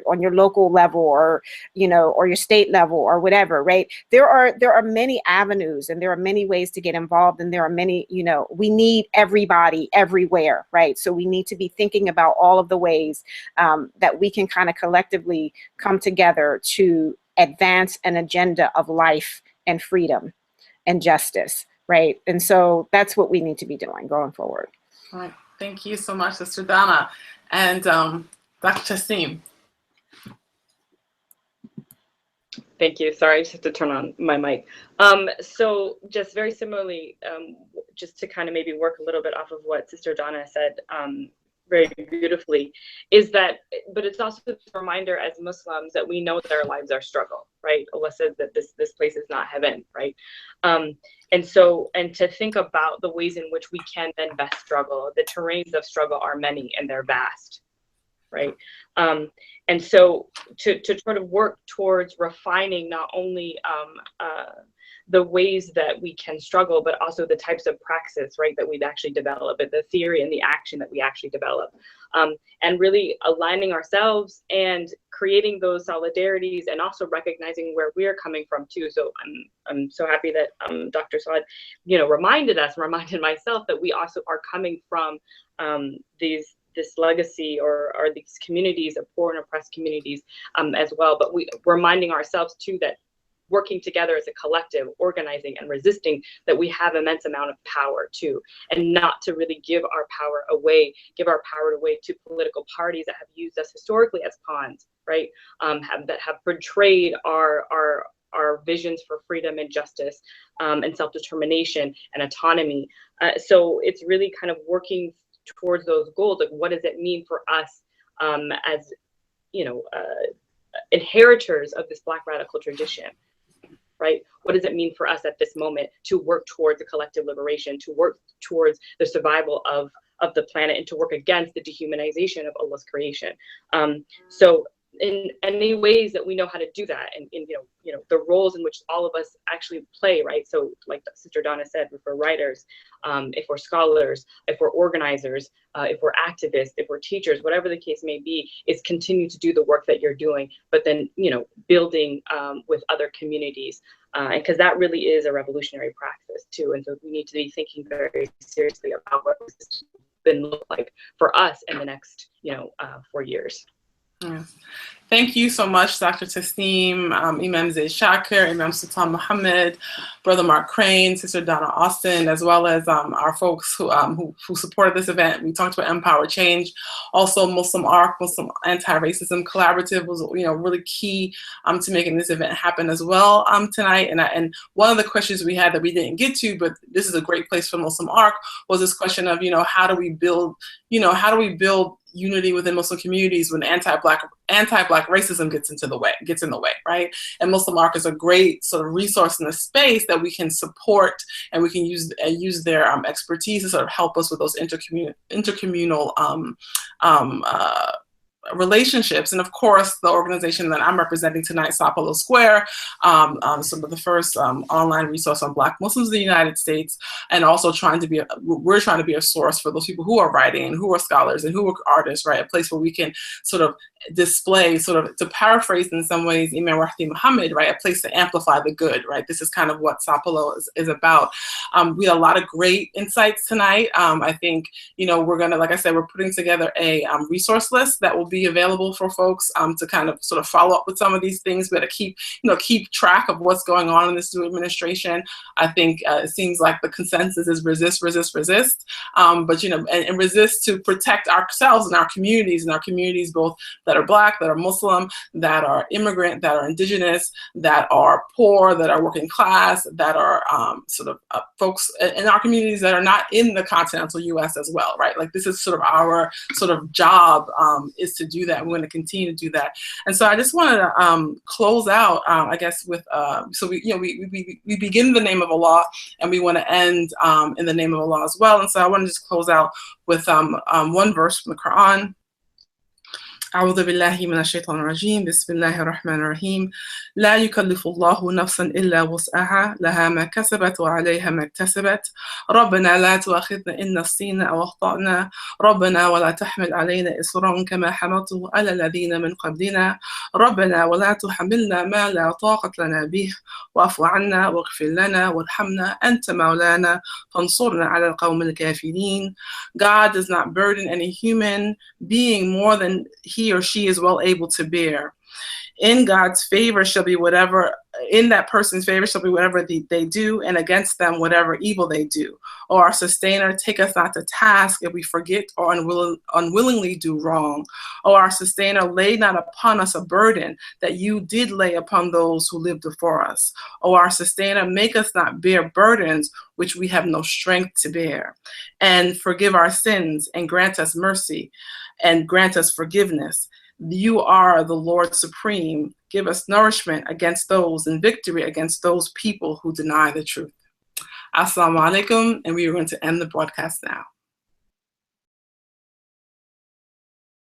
on your local level, or or your state level, or whatever, right? There are many avenues, and there are many ways to get involved, and there are many, we need everybody everywhere, right? So we need to be thinking about all of the ways that we can kind of collectively come together to advance an agenda of life and freedom and justice, right? And so that's what we need to be doing going forward. All right. Thank you so much, Sister Donna. And Dr. Tassim. Thank you. Sorry, I just have to turn on my mic. So just very similarly, just to kind of maybe work a little bit off of what Sister Donna said very beautifully, is that, but it's also a reminder as Muslims that we know that our lives are struggle, right? Allah says that this place is not heaven, right? And to think about the ways in which we can then best struggle. The terrains of struggle are many and they're vast, right? And so to sort of work towards refining not only the ways that we can struggle, but also the types of praxis, right, that we'd actually develop, the theory and the action that we actually develop, and really aligning ourselves and creating those solidarities, and also recognizing where we're coming from too. So I'm so happy that Dr. Saad, reminded myself that we also are coming from these this legacy or these communities of poor and oppressed communities as well. But we're reminding ourselves too that working together as a collective, organizing and resisting, that we have immense amount of power too, and not to really give our power away to political parties that have used us historically as pawns, right? That have betrayed our visions for freedom and justice and self-determination and autonomy. So it's really kind of working towards those goals. Like, what does it mean for us as, inheritors of this Black radical tradition? Right? What does it mean for us at this moment to work towards a collective liberation, to work towards the survival of the planet, and to work against the dehumanization of Allah's creation? So in any ways that we know how to do that, and in the roles in which all of us actually play, right? So like Sister Donna said, if we're writers, if we're scholars, if we're organizers, if we're activists, if we're teachers, whatever the case may be, is continue to do the work that you're doing, but then building with other communities, because that really is a revolutionary practice too. And so we need to be thinking very seriously about what this has been look like for us in the next 4 years. Yes. Thank you so much, Dr. Tasneem, Imam Zaid Shakir, Imam Sultan Muhammad, Brother Mark Crane, Sister Donna Austin, as well as our folks who supported this event. We talked about Empower Change. Also, Muslim ARC, Muslim Anti-Racism Collaborative was really key to making this event happen as well tonight. And one of the questions we had that we didn't get to, but this is a great place for Muslim ARC, was this question of how do we build unity within Muslim communities when anti-black racism gets in the way, right? And Muslim ARC is a great sort of resource in the space that we can support, and we can use their expertise to sort of help us with those intercommunal relationships. And of course, the organization that I'm representing tonight, Sapelo Square, some of the first online resource on Black Muslims in the United States, and also we're trying to be a source for those people who are writing and who are scholars and who are artists, right? A place where we can sort of display, sort of, to paraphrase in some ways Imam Rahdi Muhammad, right? A place to amplify the good, right? This is kind of what Sapelo is about. We had a lot of great insights tonight. I think, we're gonna, like I said, we're putting together a resource list that will be available for folks to kind of sort of follow up with some of these things, but to keep track of what's going on in this new administration. I think it seems like the consensus is resist, but and resist to protect ourselves and our communities both that are Black, that are Muslim, that are immigrant, that are indigenous, that are poor, that are working class, that are folks in our communities that are not in the continental U.S. as well, right? Like, this is sort of our sort of job is to do that. We're going to continue to do that. And so I just wanted to close out, I guess, with so we begin in the name of Allah, and we want to end in the name of Allah as well. And so I want to just close out with one verse from the Quran. أعوذ بالله من الشيطان الرجيم بسم الله الرحمن الرحيم لا يكلف الله نفسا إلا وسعها لها ما كسبت وعليها ما اكتسبت ربنا لا تؤاخذنا إن نسينا أو أخطأنا ربنا ولا تحمل علينا إصرا كما حملته على الذين من قبلنا ربنا ولا تحملنا ما لا طاقة لنا به واعف عنا واغفر لنا وارحمنا أنت مولانا فانصرنا على القوم الكافرين. God does not burden any human being more than he or she is well able to bear. In God's favor shall be whatever, in that person's favor shall be whatever they do, and against them whatever evil they do. O our sustainer, take us not to task if we forget or unwillingly do wrong. O our sustainer, lay not upon us a burden that you did lay upon those who lived before us. O our sustainer, make us not bear burdens which we have no strength to bear. And forgive our sins, and grant us mercy, and grant us forgiveness. You are the Lord Supreme. Give us nourishment against those and victory against those people who deny the truth. Assalamu alaikum, and we are going to end the broadcast now.